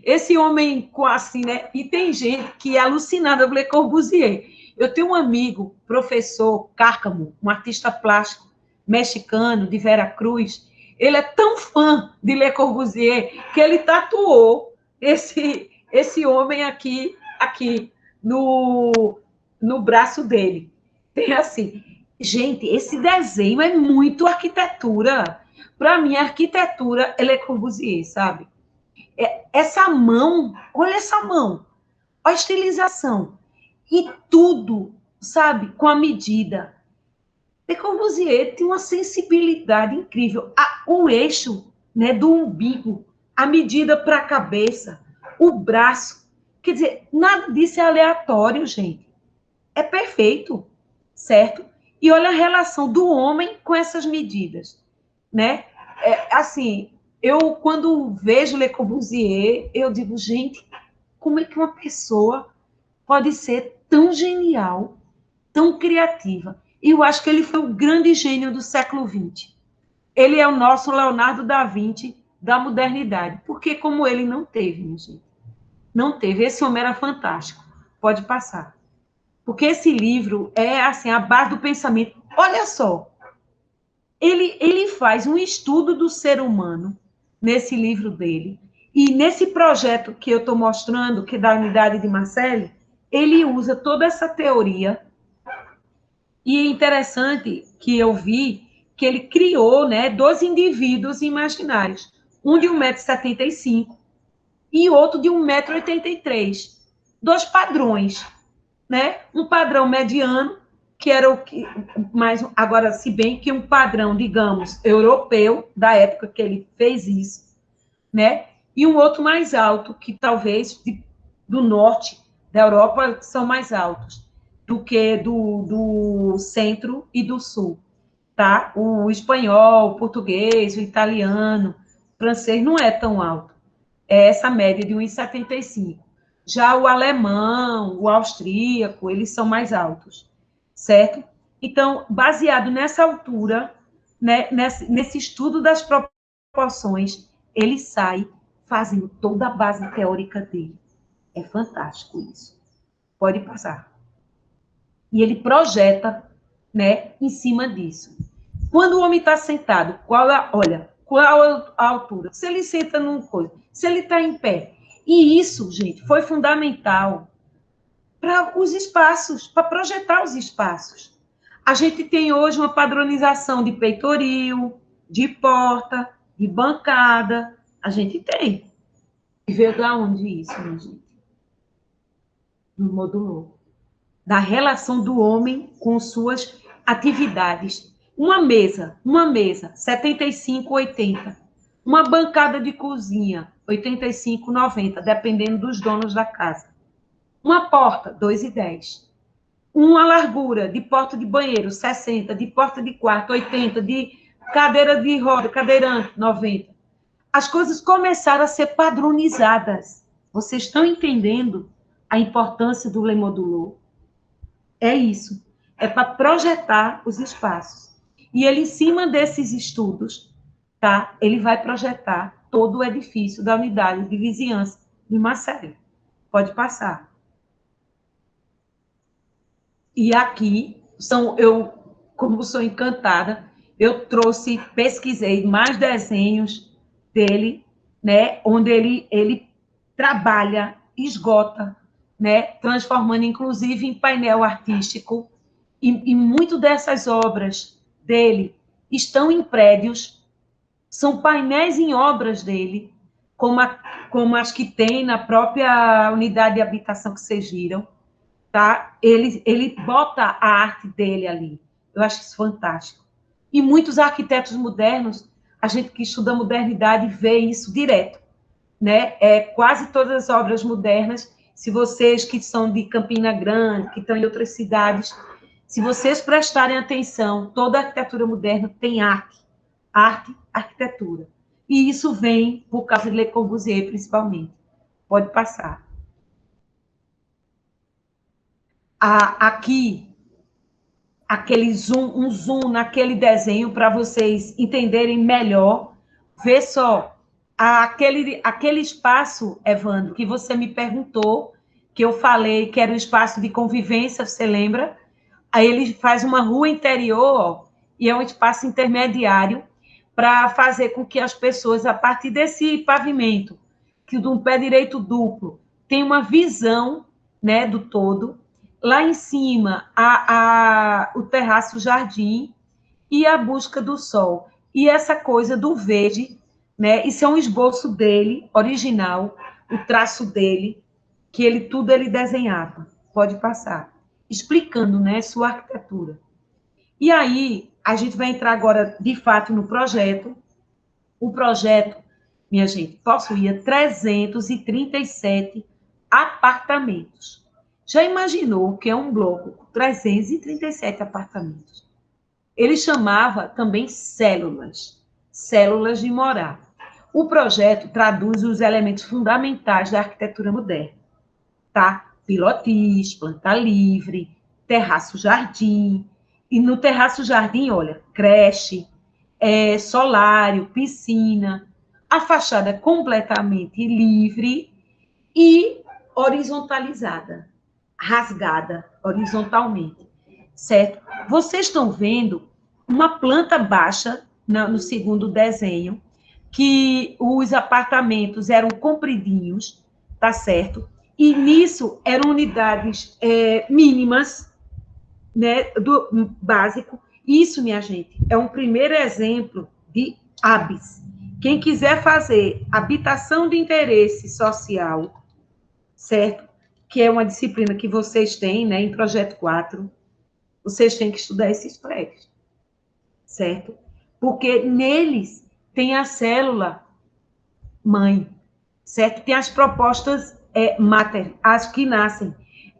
esse homem com assim, né, e tem gente que é alucinada por Le Corbusier. Eu tenho um amigo, professor Cárcamo, um artista plástico mexicano de Veracruz, ele é tão fã de Le Corbusier que ele tatuou esse homem aqui no braço dele. Tem assim... Gente, esse desenho é muito arquitetura. Para mim, a arquitetura é Le Corbusier, sabe? Essa mão, olha essa mão, a estilização. E tudo, sabe, com a medida. Le Corbusier tem uma sensibilidade incrível. O eixo, né, do umbigo, a medida para a cabeça, o braço. Quer dizer, nada disso é aleatório, gente. É perfeito, certo? E olha a relação do homem com essas medidas, né? Assim, eu, quando vejo Le Corbusier, eu digo, gente, como é que uma pessoa pode ser tão genial, tão criativa? E eu acho que ele foi o grande gênio do século XX. Ele é o nosso Leonardo da Vinci da modernidade, porque como ele não teve, minha gente. Não teve. Esse homem era fantástico. Pode passar. Porque esse livro é assim, a base do pensamento. Olha só, ele faz um estudo do ser humano nesse livro dele, e nesse projeto que eu estou mostrando, que é da unidade de Marcelle, ele usa toda essa teoria, e é interessante que eu vi que ele criou, né, dois indivíduos imaginários, um de 1,75 m e outro de 1,83 m, dois padrões, né? Um padrão mediano, que era o que mais agora, se bem que um padrão, digamos, europeu da época que ele fez isso, né? E um outro mais alto, que talvez do norte da Europa são mais altos do que do centro e do sul, tá? O espanhol, o português, o italiano, o francês não é tão alto. É essa média de 1,75 m. Já o alemão, o austríaco, eles são mais altos, certo? Então, baseado nessa altura, né, nesse estudo das proporções, ele sai fazendo toda a base teórica dele. É fantástico isso. Pode passar. E ele projeta, né, em cima disso. Quando o homem está sentado, qual a altura? Se ele senta num coisa, se ele está em pé. E isso, gente, foi fundamental para os espaços, para projetar os espaços. A gente tem hoje uma padronização de peitoril, de porta, de bancada. A gente tem. E veio de onde isso, minha gente? No modulou. Da relação do homem com suas atividades. Uma mesa, 75, 80. Uma bancada de cozinha, 85, 90, dependendo dos donos da casa. Uma porta, 2,10. Uma largura de porta de banheiro, 60, de porta de quarto, 80, de cadeira de roda, cadeirante, 90. As coisas começaram a ser padronizadas. Vocês estão entendendo a importância do Le Modulou? É isso. É para projetar os espaços. E ele, em cima desses estudos, tá? Ele vai projetar todo o edifício da unidade de vizinhança de Marcelo. Pode passar. E aqui, como sou encantada, eu pesquisei mais desenhos dele, né? Onde ele trabalha, esgota, né, transformando, inclusive, em painel artístico, e muito dessas obras dele estão em prédios, são painéis em obras dele, como as que tem na própria unidade de habitação que vocês viram, tá? Ele bota a arte dele ali, eu acho isso fantástico. E muitos arquitetos modernos, a gente que estuda modernidade vê isso direto, né? Quase todas as obras modernas, se vocês que são de Campina Grande, que estão em outras cidades, se vocês prestarem atenção, toda a arquitetura moderna tem arte, arquitetura. E isso vem por causa de Le Corbusier, principalmente. Pode passar. Aqui, um zoom naquele desenho para vocês entenderem melhor. Vê só. Aquele espaço, Evandro, que você me perguntou, que eu falei que era um espaço de convivência, você lembra? Aí ele faz uma rua interior, ó, e é um espaço intermediário para fazer com que as pessoas, a partir desse pavimento, que de um pé direito duplo, tenham uma visão, né, do todo. Lá em cima, o terraço-jardim e a busca do sol. E essa coisa do verde, né? Isso é um esboço dele, original, o traço dele, que tudo ele desenhava. Pode passar. Explicando, né, sua arquitetura. E aí, a gente vai entrar agora, de fato, no projeto. O projeto, minha gente, possuía 337 apartamentos. Já imaginou o que é um bloco com 337 apartamentos? Ele chamava também células de morar. O projeto traduz os elementos fundamentais da arquitetura moderna, tá? Pilotis, planta livre, terraço-jardim. E no terraço-jardim, olha, creche, solário, piscina, a fachada completamente livre e horizontalizada, rasgada horizontalmente, certo? Vocês estão vendo uma planta baixa no segundo desenho, que os apartamentos eram compridinhos, tá certo? E nisso eram unidades mínimas, né, do básico. Isso, minha gente, é um primeiro exemplo de HABS. Quem quiser fazer habitação de interesse social, certo? Que é uma disciplina que vocês têm, né, em Projeto 4, vocês têm que estudar esses prédios, certo? Porque neles tem a célula mãe, certo? Tem as propostas mater, as que nascem.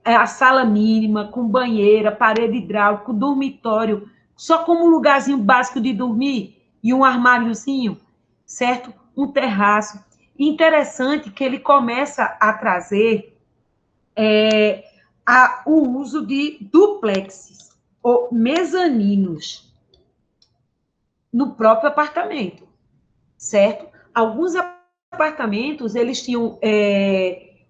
A sala mínima, com banheira, parede hidráulica, dormitório, só como um lugarzinho básico de dormir e um armáriozinho, certo? Um terraço. Interessante que ele começa a trazer o uso de duplexes ou mezaninos no próprio apartamento, certo? Alguns apartamentos, eles tinham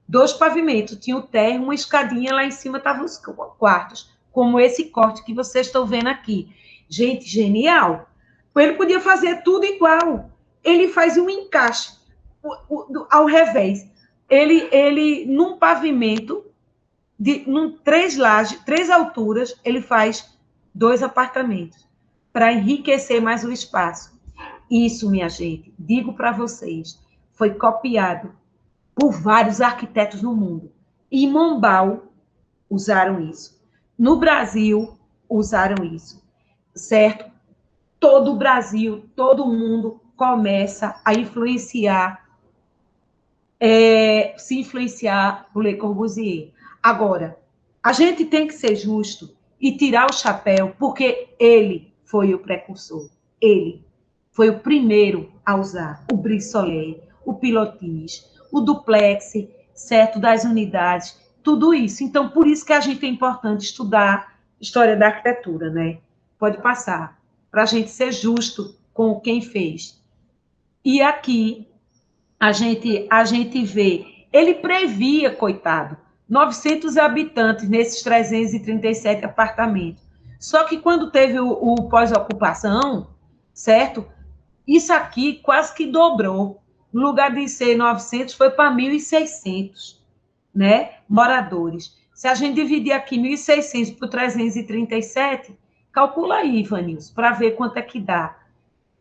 2 pavimentos, tinha o térreo, uma escadinha, lá em cima estavam os quartos, como esse corte que vocês estão vendo aqui. Gente, genial! Ele podia fazer tudo igual. Ele faz um encaixe ao revés. Ele num pavimento, três alturas, ele faz 2 apartamentos, para enriquecer mais o espaço. Isso, minha gente, digo para vocês, foi copiado por vários arquitetos no mundo. Em Mombau, usaram isso. No Brasil, usaram isso. Certo? Todo o Brasil, todo mundo começa a se influenciar por Le Corbusier. Agora, a gente tem que ser justo e tirar o chapéu, porque ele foi o precursor. Ele foi o primeiro a usar o brise soleil, o pilotis, o duplex, certo, das unidades, tudo isso. Então, por isso que a gente é importante estudar história da arquitetura, né? Pode passar, para a gente ser justo com quem fez. E aqui, a gente vê, ele previa, coitado, 900 habitantes nesses 337 apartamentos. Só que quando teve o pós-ocupação, certo? Isso aqui quase que dobrou. No lugar de ser 900, foi para 1.600, né, moradores. Se a gente dividir aqui 1.600 por 337, calcula aí, Ivanilson, para ver quanto é que dá,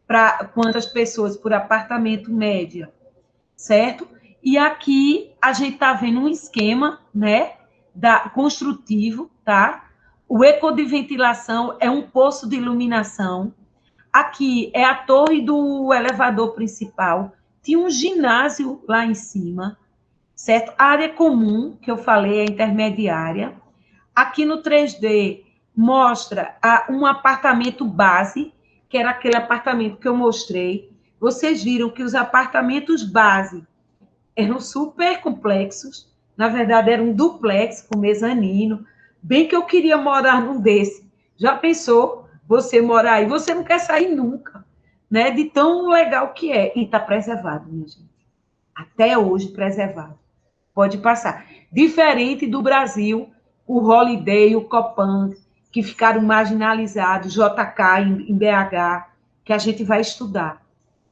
para quantas pessoas por apartamento média, certo? E aqui a gente está vendo um esquema, né, construtivo, tá? O eco de ventilação é um poço de iluminação. Aqui é a torre do elevador principal. Tinha um ginásio lá em cima, certo? A área comum, que eu falei, é intermediária. Aqui no 3D mostra um apartamento base, que era aquele apartamento que eu mostrei. Vocês viram que os apartamentos base eram super complexos. Na verdade, era um duplex com mezanino. Bem que eu queria morar num desse. Já pensou? Você morar aí, você não quer sair nunca, né? De tão legal que é. E está preservado, minha gente. Até hoje, preservado. Pode passar. Diferente do Brasil, o Holiday, o Copan, que ficaram marginalizados, JK em BH, que a gente vai estudar.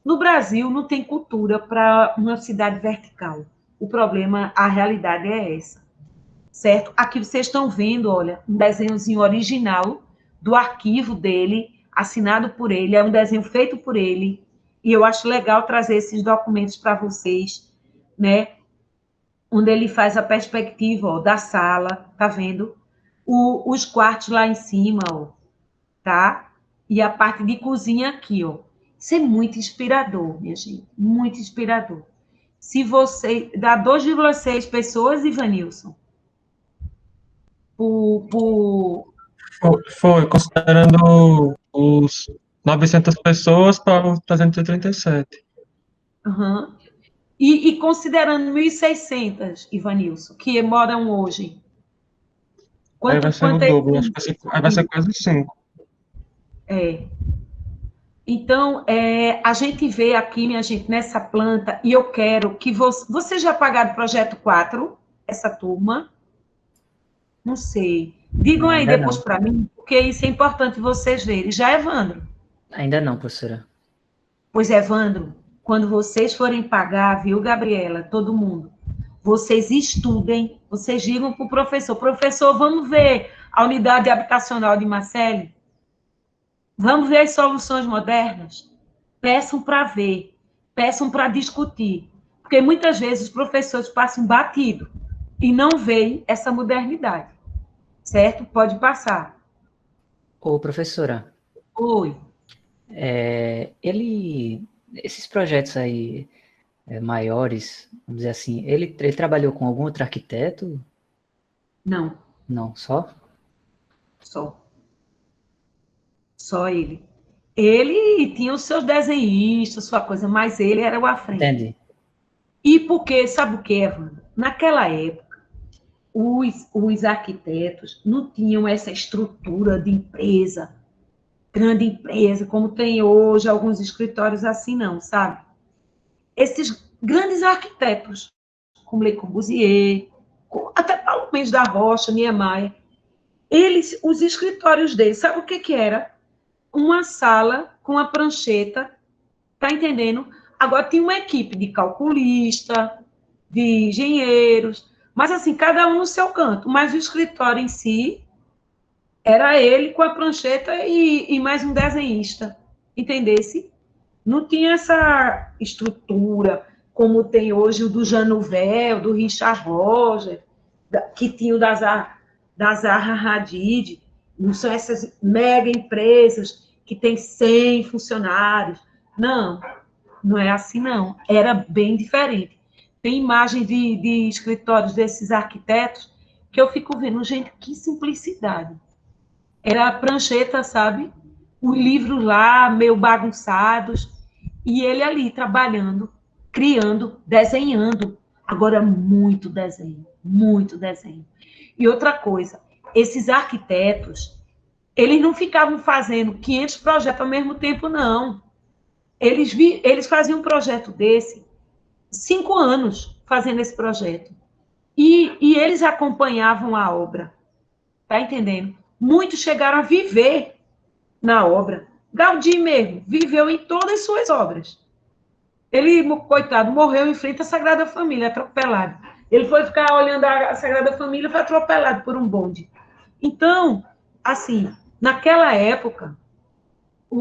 No Brasil, não tem cultura para uma cidade vertical. O problema, a realidade é essa. Certo? Aqui vocês estão vendo, olha, um desenhozinho original do arquivo dele, assinado por ele, é um desenho feito por ele, e eu acho legal trazer esses documentos para vocês, né? Onde ele faz a perspectiva, ó, da sala, tá vendo? Os quartos lá em cima, ó, tá? E a parte de cozinha aqui, ó. Isso é muito inspirador, minha gente, muito inspirador. Se você dá 2,6 pessoas, Ivanilson, Foi, considerando os 900 pessoas para os 337. Uhum. E considerando 1.600, Ivanilson, que moram hoje. Aí vai ser o dobro, acho que aí vai ser quase 5. Então, a gente vê aqui, minha gente, nessa planta, e eu quero que vocês já pagaram o projeto 4, essa turma? Não sei. Digam aí depois para mim, porque isso é importante vocês verem. Já, Evandro? Ainda não, professora. Pois, Evandro, quando vocês forem pagar, viu, Gabriela, todo mundo, vocês estudem, vocês digam para o professor, vamos ver a unidade habitacional de Marcele? Vamos ver as soluções modernas? Peçam para ver, peçam para discutir, porque muitas vezes os professores passam batido e não veem essa modernidade, certo? Pode passar. Ô, professora. Oi. Esses projetos aí maiores, vamos dizer assim, ele trabalhou com algum outro arquiteto? Não. Não, só? Só ele. Ele tinha os seus desenhistas, sua coisa, mas ele era o à frente. Entendi. E porque, sabe o que, Evandro? Naquela época, os arquitetos não tinham essa estrutura de empresa, grande empresa, como tem hoje alguns escritórios assim, não, sabe? Esses grandes arquitetos, como Le Corbusier, até Paulo Mendes da Rocha, Niemeyer, os escritórios deles, sabe o que era? Uma sala com a prancheta, tá entendendo? Agora tinha uma equipe de calculista, de engenheiros, mas assim, cada um no seu canto, mas o escritório em si era ele com a prancheta e mais um desenhista, entendesse? Não tinha essa estrutura como tem hoje o do Jean Nouvel, do Richard Roger, que tinha o da Zaha Hadid. Não são essas mega empresas que têm 100 funcionários. Não, não é assim, não. Era bem diferente. Tem imagem de escritórios desses arquitetos que eu fico vendo, gente, que simplicidade. Era a prancheta, sabe? Os livros lá, meio bagunçados, e ele ali trabalhando, criando, desenhando. Agora, muito desenho, muito desenho. E outra coisa, esses arquitetos, eles não ficavam fazendo 500 projetos ao mesmo tempo, não. Eles faziam um projeto desse, 5 anos fazendo esse projeto. E eles acompanhavam a obra. Tá entendendo? Muitos chegaram a viver na obra. Gaudí mesmo viveu em todas as suas obras. Ele, coitado, morreu em frente à Sagrada Família, atropelado. Ele foi ficar olhando a Sagrada Família e foi atropelado por um bonde. Então, assim, naquela época,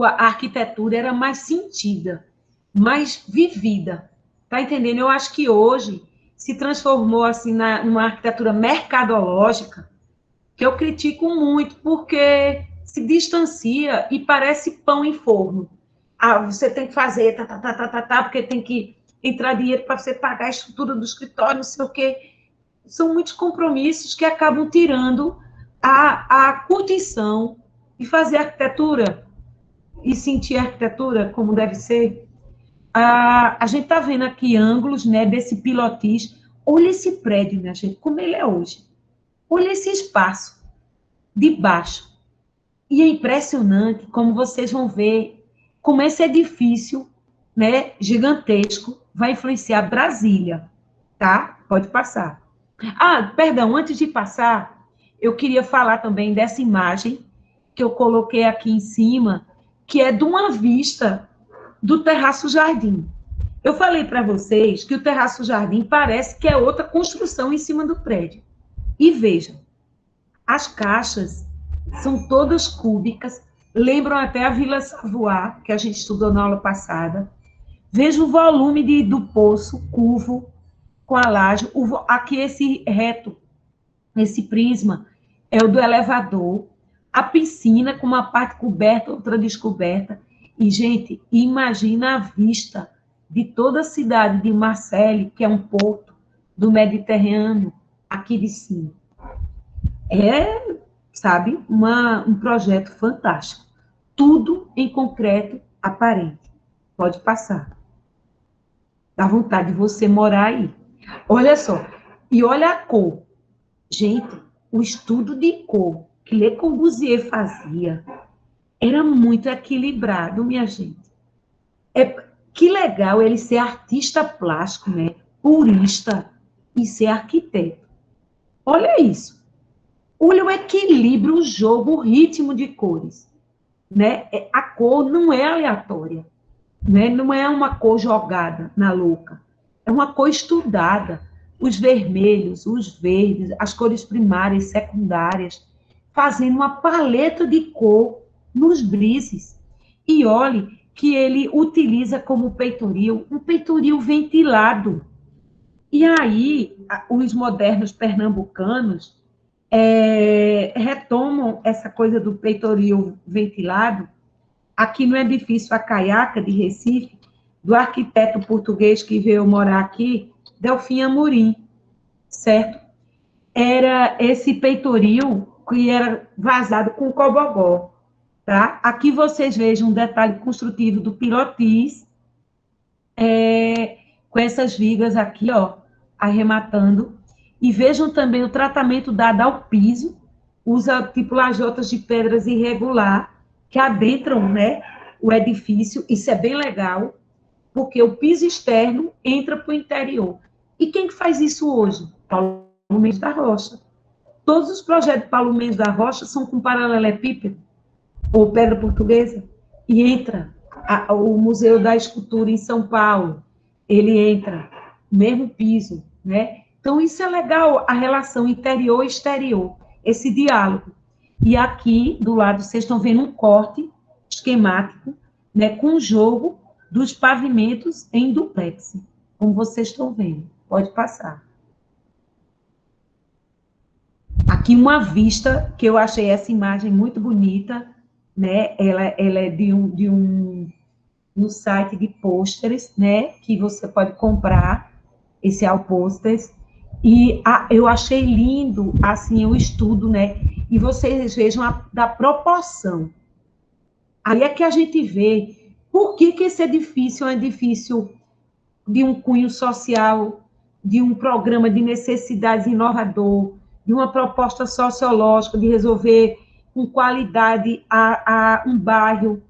a arquitetura era mais sentida, mais vivida. Tá entendendo? Eu acho que hoje se transformou assim numa arquitetura mercadológica, que eu critico muito, porque se distancia e parece pão em forno. Ah, você tem que fazer, porque tem que entrar dinheiro para você pagar a estrutura do escritório, não sei o quê. São muitos compromissos que acabam tirando a curtição de fazer arquitetura e sentir a arquitetura como deve ser. A gente está vendo aqui ângulos, né, desse pilotis. Olha esse prédio, minha gente, como ele é hoje. Olha esse espaço de baixo. E é impressionante como vocês vão ver como esse edifício, né, gigantesco vai influenciar Brasília, tá? Pode passar. Ah, perdão, antes de passar, eu queria falar também dessa imagem que eu coloquei aqui em cima, que é de uma vista do Terraço Jardim. Eu falei para vocês que o Terraço Jardim parece que é outra construção em cima do prédio. E vejam, as caixas são todas cúbicas, lembram até a Vila Savoy, que a gente estudou na aula passada. Veja o volume do poço, curvo, com a laje. Aqui esse reto, esse prisma, é o do elevador. A piscina com uma parte coberta, outra descoberta. E, gente, imagina a vista de toda a cidade de Marseille, que é um porto do Mediterrâneo, aqui de cima. É, sabe, um projeto fantástico. Tudo em concreto aparente. Pode passar. Dá vontade de você morar aí. Olha só. E olha a cor. Gente, o estudo de cor que Le Corbusier fazia era muito equilibrado, minha gente. Que legal ele ser artista plástico, né? Purista e ser arquiteto. Olha isso. Olha o equilíbrio, o jogo, o ritmo de cores. Né? A cor não é aleatória. Né? Não é uma cor jogada na louca. É uma cor estudada. Os vermelhos, os verdes, as cores primárias, secundárias, fazendo uma paleta de cor nos brises. E olhe que ele utiliza como peitoril um peitoril ventilado. E aí, os modernos pernambucanos retomam essa coisa do peitoril ventilado aqui no edifício A Caiaca, de Recife, do arquiteto português que veio morar aqui, Delfim Amorim, certo? Era esse peitoril que era vazado com cobogó, tá? Aqui vocês vejam um detalhe construtivo do pilotis, com essas vigas aqui, ó, arrematando. E vejam também o tratamento dado ao piso, usa tipo lajotas de pedras irregular, que adentram, né, o edifício, isso é bem legal, porque o piso externo entra para o interior. E quem que faz isso hoje? Paulo Mendes da Rocha. Todos os projetos de Paulo Mendes da Rocha são com paralelepípedo, ou pedra portuguesa, e entra. O Museu da Escultura em São Paulo, ele entra, mesmo piso, né? Então, isso é legal, a relação interior-exterior, esse diálogo. E aqui, do lado, vocês estão vendo um corte esquemático, né, com o jogo dos pavimentos em duplex, como vocês estão vendo. Pode passar. Aqui uma vista, que eu achei essa imagem muito bonita, né? Ela é no site de pôsteres, né? Que você pode comprar esse pôsteres. E eu achei lindo, assim, o estudo, né? E vocês vejam da proporção. Aí é que a gente vê por que esse edifício é um edifício de um cunho social, de um programa de necessidades inovador, de uma proposta sociológica de resolver com qualidade um bairro,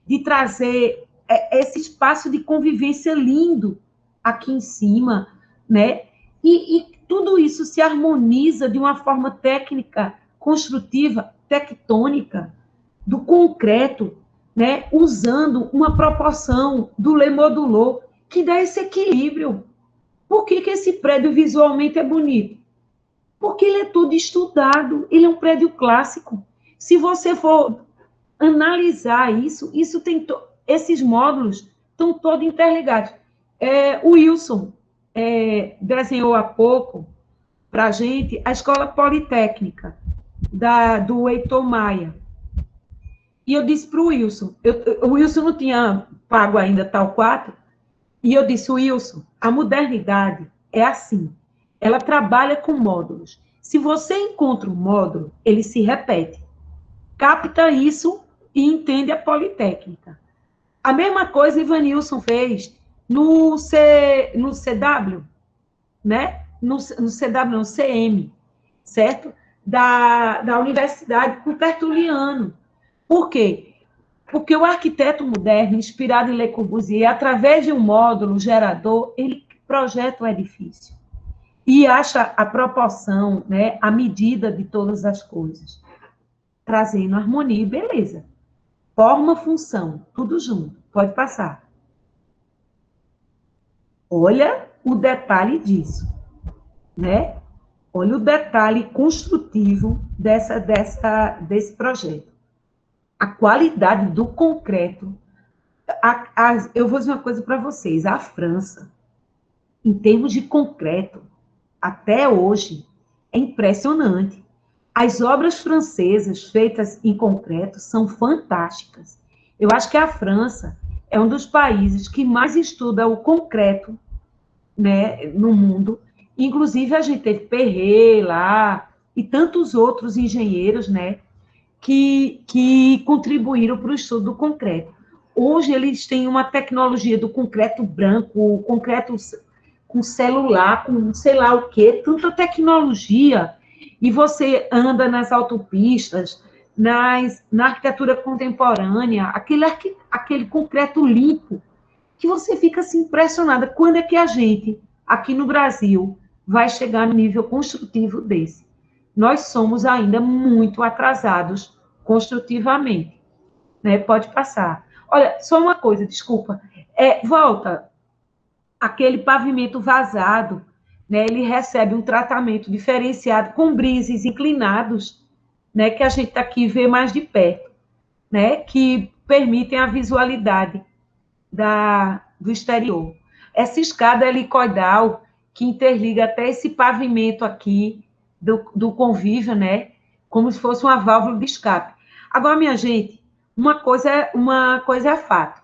de trazer esse espaço de convivência lindo aqui em cima, né? E tudo isso se harmoniza de uma forma técnica, construtiva, tectônica, do concreto, né? Usando uma proporção do Le Modulot, que dá esse equilíbrio. Por que esse prédio visualmente é bonito? Porque ele é tudo estudado, ele é um prédio clássico. Se você for analisar isso tem esses módulos estão todos interligados. O Wilson desenhou há pouco para a gente a Escola Politécnica do Heitor Maia. E eu disse para o Wilson, o Wilson não tinha pago ainda tal 4, e eu disse, Wilson, a modernidade é assim, ela trabalha com módulos. Se você encontra um módulo, ele se repete. Capta isso e entende a politécnica. A mesma coisa Ivanilson fez no CW, né? No CW, no CM, certo? Da universidade com Tertuliano. Por quê? Porque o arquiteto moderno, inspirado em Le Corbusier, através de um módulo gerador, ele projeta o edifício e acha a proporção, né, a medida de todas as coisas, trazendo harmonia e beleza. Forma, função, tudo junto. Pode passar. Olha o detalhe disso, né? Olha o detalhe construtivo desse projeto. A qualidade do concreto. Eu vou dizer uma coisa para vocês. A França, em termos de concreto, até hoje, é impressionante. As obras francesas feitas em concreto são fantásticas. Eu acho que a França é um dos países que mais estuda o concreto, né, no mundo. Inclusive, a gente teve Perret lá e tantos outros engenheiros, né, que contribuíram para o estudo do concreto. Hoje, eles têm uma tecnologia do concreto branco, o concreto com celular, com sei lá o quê, tanta tecnologia, e você anda nas autopistas, na arquitetura contemporânea, aquele concreto limpo, que você fica assim, impressionada. Quando é que a gente, aqui no Brasil, vai chegar no nível construtivo desse? Nós somos ainda muito atrasados construtivamente, né? Pode passar. Olha, só uma coisa, desculpa. Volta, aquele pavimento vazado, né? Ele recebe um tratamento diferenciado com brises inclinados, né? Que a gente aqui vê mais de perto, né? Que permitem a visualidade do exterior. Essa escada helicoidal que interliga até esse pavimento aqui do convívio, né? Como se fosse uma válvula de escape. Agora, minha gente, uma coisa é fato.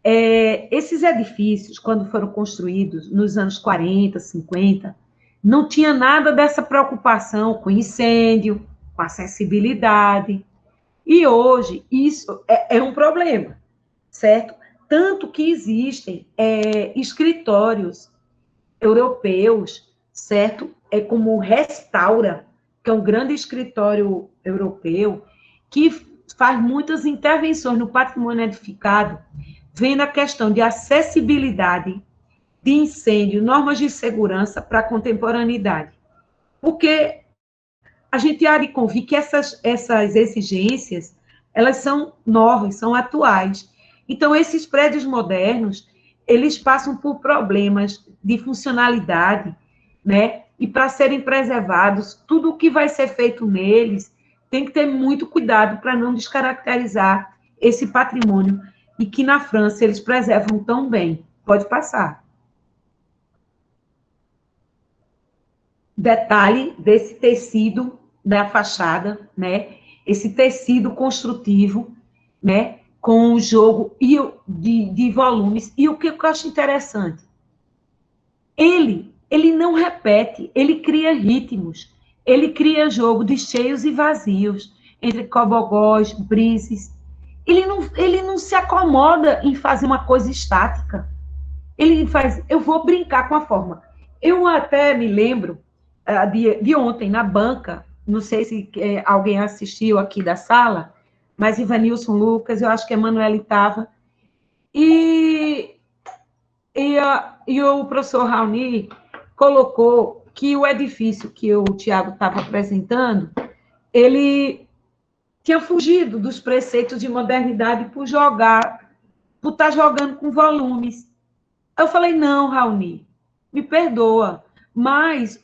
Esses edifícios, quando foram construídos nos anos 40, 50, não tinha nada dessa preocupação com incêndio, com acessibilidade. E hoje isso é um problema, certo? Tanto que existem escritórios europeus, certo? é como Restaura, que é um grande escritório europeu, que faz muitas intervenções no patrimônio edificado, vendo a questão de acessibilidade de incêndio, normas de segurança para a contemporaneidade. Porque a gente há de convir que essas exigências, elas são novas, são atuais. Então, esses prédios modernos, eles passam por problemas de funcionalidade, né? E para serem preservados, tudo o que vai ser feito neles tem que ter muito cuidado para não descaracterizar esse patrimônio e que na França eles preservam tão bem. Pode passar. Detalhe desse tecido da fachada, né? Esse tecido construtivo, né? Com o jogo de volumes. E o que eu acho interessante? Ele não repete, ele cria ritmos, ele cria jogo de cheios e vazios, entre cobogós, brises. Ele não se acomoda em fazer uma coisa estática. Ele faz, eu vou brincar com a forma. Eu até me lembro de ontem, na banca, não sei se alguém assistiu aqui da sala, mas Ivanilson Lucas, eu acho que a Emanuele estava, e o professor Raoni colocou que o edifício que o Tiago estava apresentando, ele tinha fugido dos preceitos de modernidade por estar jogando com volumes. Eu falei, não, Raoni, me perdoa, mas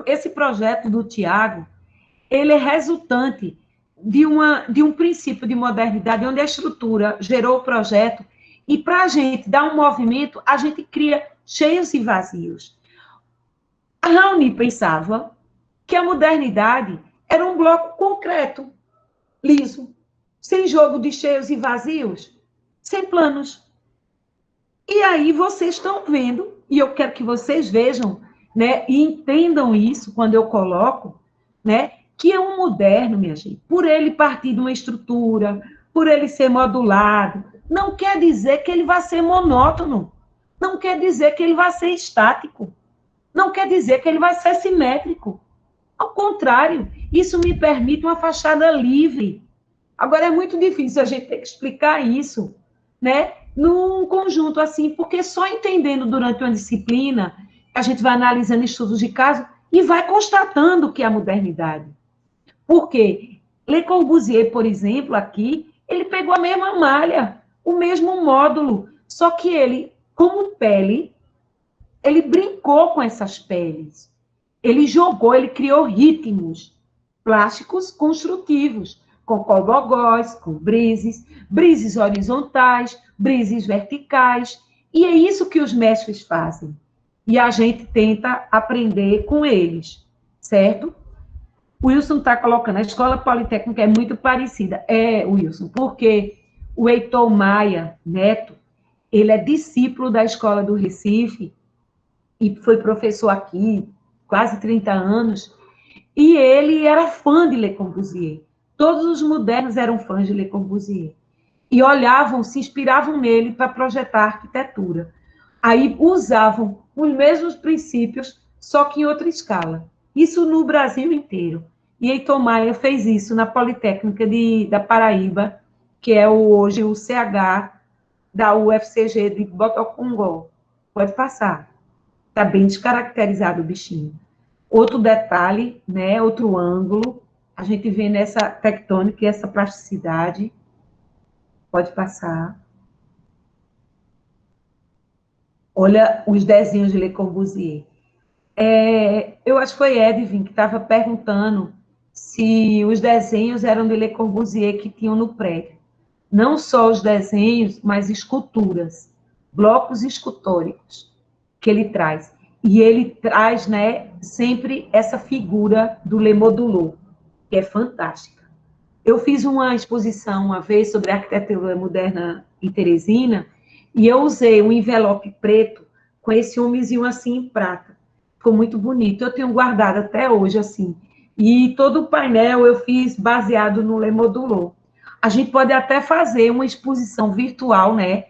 esse projeto do Tiago, ele é resultante de um princípio de modernidade, onde a estrutura gerou o projeto, e para a gente dar um movimento, a gente cria cheios e vazios. A Raoni pensava que a modernidade era um bloco concreto, liso, sem jogo de cheios e vazios, sem planos. E aí vocês estão vendo, e eu quero que vocês vejam, né, e entendam isso quando eu coloco, né, que é um moderno, minha gente, por ele partir de uma estrutura, por ele ser modulado, não quer dizer que ele vai ser monótono, não quer dizer que ele vai ser estático, não quer dizer que ele vai ser simétrico. Ao contrário, isso me permite uma fachada livre. Agora, é muito difícil a gente ter que explicar isso, né, num conjunto assim, porque só entendendo durante uma disciplina, a gente vai analisando estudos de caso e vai constatando que é a modernidade. Por quê? Le Corbusier, por exemplo, aqui, ele pegou a mesma malha, o mesmo módulo, só que ele, como pele, ele brincou com essas peles. Ele jogou, ele criou ritmos plásticos construtivos, com cobogós, com brises horizontais, brises verticais, e é isso que os mestres fazem. E a gente tenta aprender com eles, certo? O Wilson está colocando, a escola politécnica é muito parecida. É, Wilson, porque o Heitor Maia Neto, ele é discípulo da escola do Recife, e foi professor aqui, quase 30 anos, e ele era fã de Le Corbusier. Todos os modernos eram fãs de Le Corbusier. E olhavam, se inspiravam nele para projetar arquitetura. Aí usavam os mesmos princípios, só que em outra escala. Isso no Brasil inteiro. E Heitor Maia fez isso na Politécnica da Paraíba, que é hoje o CH da UFCG de Botocongó. Pode passar. Está bem descaracterizado o bichinho. Outro detalhe, né, outro ângulo, a gente vê nessa tectônica e essa plasticidade. Pode passar. Olha os desenhos de Le Corbusier. Eu acho que foi Edwin que estava perguntando se os desenhos eram de Le Corbusier que tinham no prédio. Não só os desenhos, mas esculturas, blocos escultóricos que ele traz. E ele traz, né, sempre essa figura do Le Modulot, que é fantástica. Eu fiz uma exposição uma vez sobre a arquitetura moderna em Teresina, e eu usei um envelope preto com esse homenzinho assim em prata. Ficou muito bonito. Eu tenho guardado até hoje assim. E todo o painel eu fiz baseado no Le Modulot. A gente pode até fazer uma exposição virtual, né?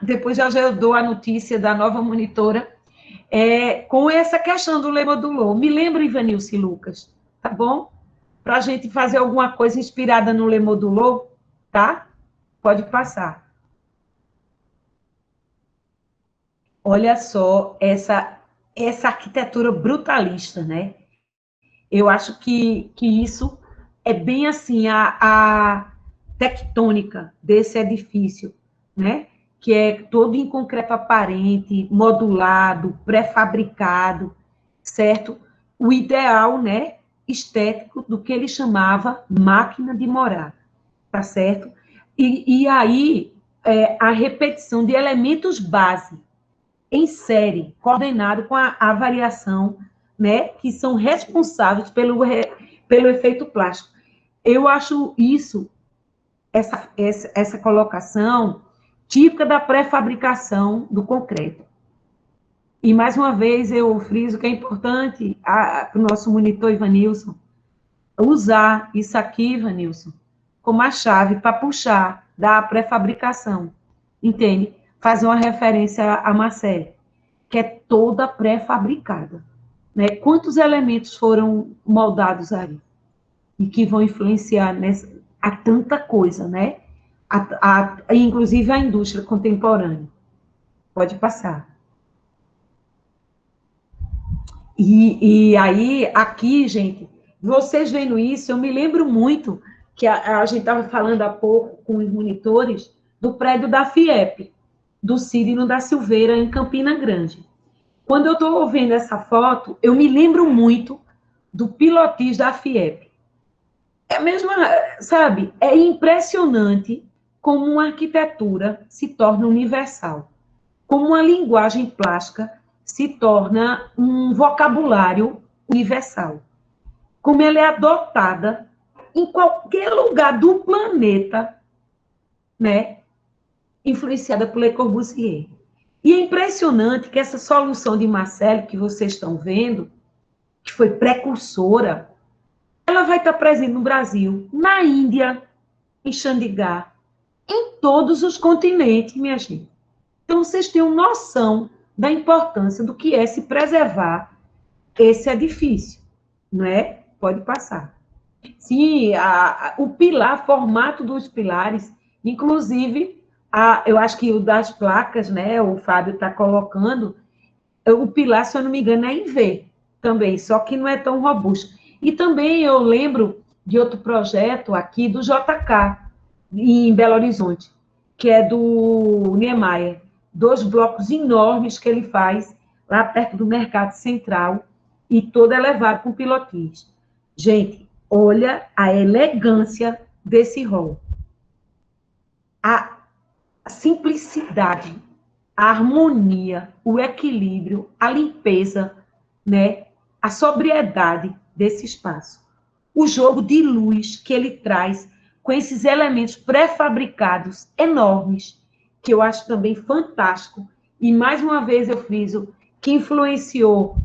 Depois já eu dou a notícia da nova monitora. com essa questão do Lemodulô. Me lembra, Ivanilce e Lucas, tá bom? Para a gente fazer alguma coisa inspirada no Lemodulô, tá? Pode passar. Olha só essa arquitetura brutalista, né? Eu acho que isso é bem assim a tectônica desse edifício, né? Que é todo em concreto aparente, modulado, pré-fabricado, certo? O ideal, né, estético do que ele chamava máquina de morar, tá certo? E aí, a repetição de elementos base em série, coordenado com a variação, né, que são responsáveis pelo efeito plástico. Eu acho isso, essa colocação, típica da pré-fabricação do concreto. E, mais uma vez, eu friso que é importante para o nosso monitor Ivanilson usar isso aqui, Ivanilson, como a chave para puxar da pré-fabricação, entende? Fazer uma referência a Marcele, que é toda pré-fabricada, né? Quantos elementos foram moldados aí e que vão influenciar a tanta coisa, né? Inclusive a indústria contemporânea. Pode passar. E aí, aqui, gente, vocês vendo isso, eu me lembro muito que a gente estava falando há pouco com os monitores do prédio da FIEP, do Círino da Silveira, em Campina Grande. Quando eu estou vendo essa foto, eu me lembro muito do pilotis da FIEP. É mesmo, sabe, é impressionante como uma arquitetura se torna universal, como uma linguagem plástica se torna um vocabulário universal, como ela é adotada em qualquer lugar do planeta, né, influenciada por Le Corbusier. E é impressionante que essa solução de Marcelo, que vocês estão vendo, que foi precursora, ela vai estar presente no Brasil, na Índia, em Chandigarh, em todos os continentes, minha gente. Então, vocês tenham noção da importância do que é se preservar esse edifício, não é? Pode passar. Sim, o pilar, formato dos pilares, inclusive, eu acho que o das placas, né, o Fábio está colocando, o pilar, se eu não me engano, é em V também, só que não é tão robusto. E também eu lembro de outro projeto aqui do JK, em Belo Horizonte, que é do Niemeyer, 2 blocos enormes que ele faz lá perto do Mercado Central e todo elevado com pilotis. Gente, olha a elegância desse hall. A simplicidade, a harmonia, o equilíbrio, a limpeza, né? A sobriedade desse espaço. O jogo de luz que ele traz com esses elementos pré-fabricados enormes, que eu acho também fantástico. E, mais uma vez, eu friso que influenciou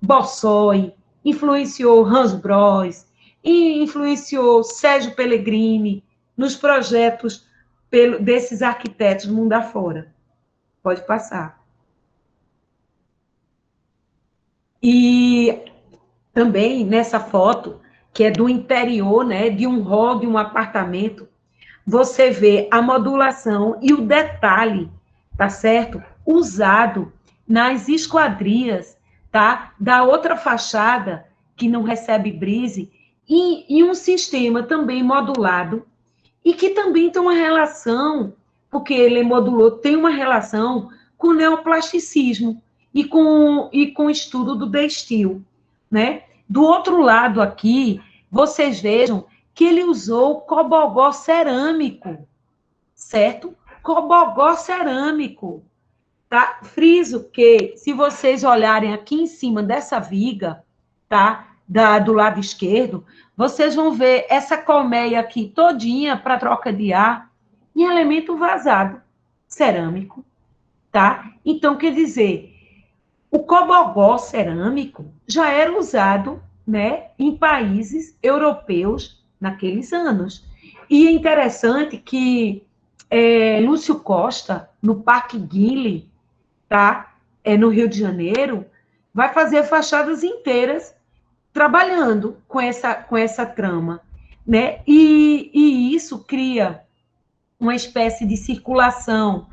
Bossoi, influenciou Hans Bros, e influenciou Sérgio Pellegrini nos projetos desses arquitetos do mundo afora. Pode passar. E também nessa foto, que é do interior, né, de um hall, de um apartamento, você vê a modulação e o detalhe, tá certo? Usado nas esquadrias, tá? Da outra fachada, que não recebe brise, e um sistema também modulado, e que também tem uma relação, porque ele modulou, tem uma relação com o neoplasticismo e com o estudo do De Stijl, né? Do outro lado aqui, vocês vejam que ele usou cobogó cerâmico, certo? Cobogó cerâmico, tá? Friso que, se vocês olharem aqui em cima dessa viga, tá? Do lado esquerdo, vocês vão ver essa colmeia aqui todinha para troca de ar em elemento vazado cerâmico, tá? Então, quer dizer, o cobogó cerâmico já era usado, né, em países europeus naqueles anos. E é interessante que Lúcio Costa, no Parque Guile, tá? no Rio de Janeiro, vai fazer fachadas inteiras trabalhando com essa trama, né? E isso cria uma espécie de circulação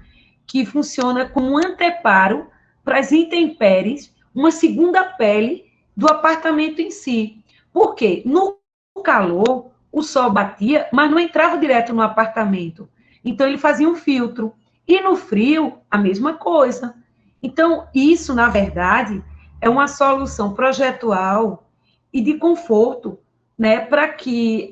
que funciona como um anteparo para as intempéries, uma segunda pele do apartamento em si. Por quê? No calor, o sol batia, mas não entrava direto no apartamento. Então, ele fazia um filtro. E no frio, a mesma coisa. Então, isso, na verdade, é uma solução projetual e de conforto, né, para que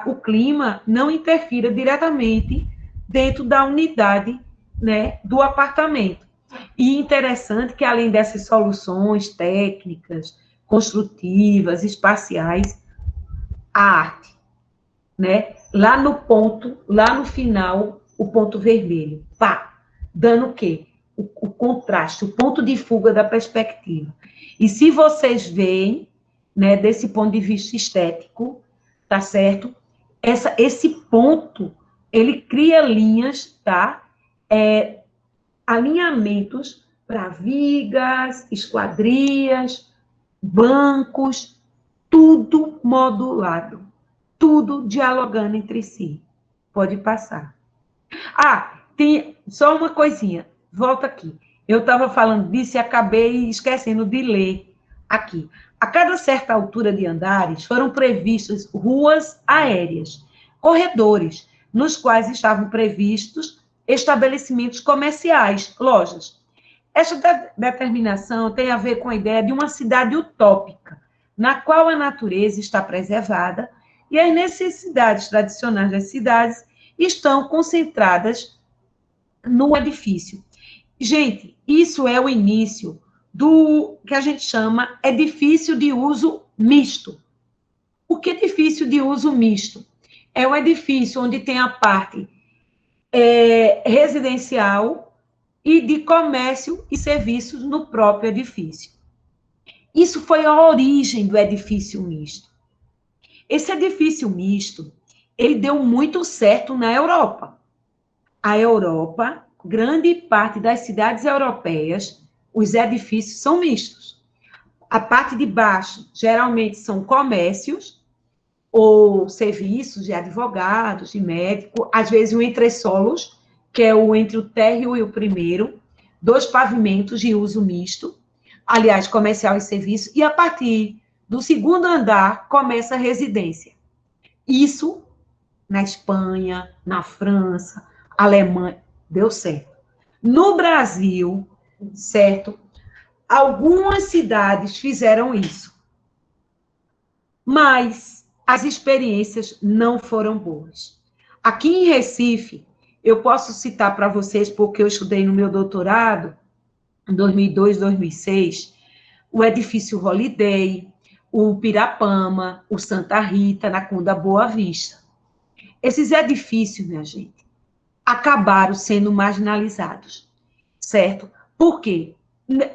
o clima não interfira diretamente dentro da unidade, né, do apartamento. E interessante que, além dessas soluções técnicas, construtivas, espaciais, a arte, né? Lá no ponto, lá no final, o ponto vermelho, pá, dando o quê? O contraste, o ponto de fuga da perspectiva. E se vocês veem, né, desse ponto de vista estético, tá certo? Esse ponto, ele cria linhas, tá? Alinhamentos para vigas, esquadrias, bancos, tudo modulado, tudo dialogando entre si. Pode passar. Tem só uma coisinha, volta aqui. Eu estava falando disso e acabei esquecendo de ler aqui. A cada certa altura de andares foram previstas ruas aéreas, corredores, nos quais estavam previstos estabelecimentos comerciais, lojas. Esta determinação tem a ver com a ideia de uma cidade utópica, na qual a natureza está preservada e as necessidades tradicionais das cidades estão concentradas no edifício. Gente, isso é o início do que a gente chama edifício de uso misto. O que é edifício de uso misto? É um edifício onde tem a parte residencial e de comércio e serviços no próprio edifício. Isso foi a origem do edifício misto. Esse edifício misto, ele deu muito certo na Europa. A Europa, grande parte das cidades europeias, os edifícios são mistos. A parte de baixo, geralmente, são comércios ou serviços de advogados, de médico, às vezes um entressolos, que é entre o térreo e o primeiro, 2 pavimentos de uso misto, aliás, comercial e serviço, e a partir do segundo andar começa a residência. Isso na Espanha, na França, Alemanha, deu certo. No Brasil, certo, algumas cidades fizeram isso, mas as experiências não foram boas. Aqui em Recife, eu posso citar para vocês, porque eu estudei no meu doutorado, em 2002, 2006, o edifício Holiday, o Pirapama, o Santa Rita, na Cunda Boa Vista. Esses edifícios, minha gente, acabaram sendo marginalizados, certo? Por quê?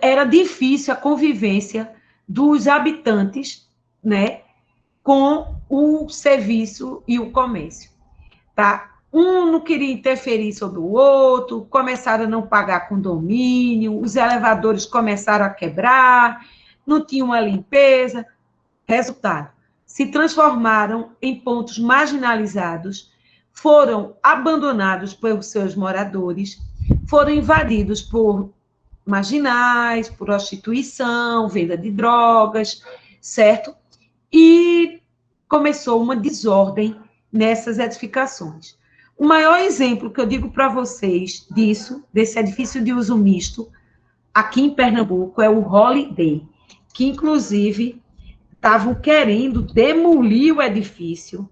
Era difícil a convivência dos habitantes, né, com o serviço e o comércio, tá? Um não queria interferir sobre o outro, começaram a não pagar condomínio, os elevadores começaram a quebrar, não tinha uma limpeza. Resultado, se transformaram em pontos marginalizados, foram abandonados pelos seus moradores, foram invadidos por marginais, por prostituição, venda de drogas, certo? E começou uma desordem nessas edificações. O maior exemplo que eu digo para vocês disso, desse edifício de uso misto, aqui em Pernambuco, é o Holiday, que, inclusive, estavam querendo demolir o edifício,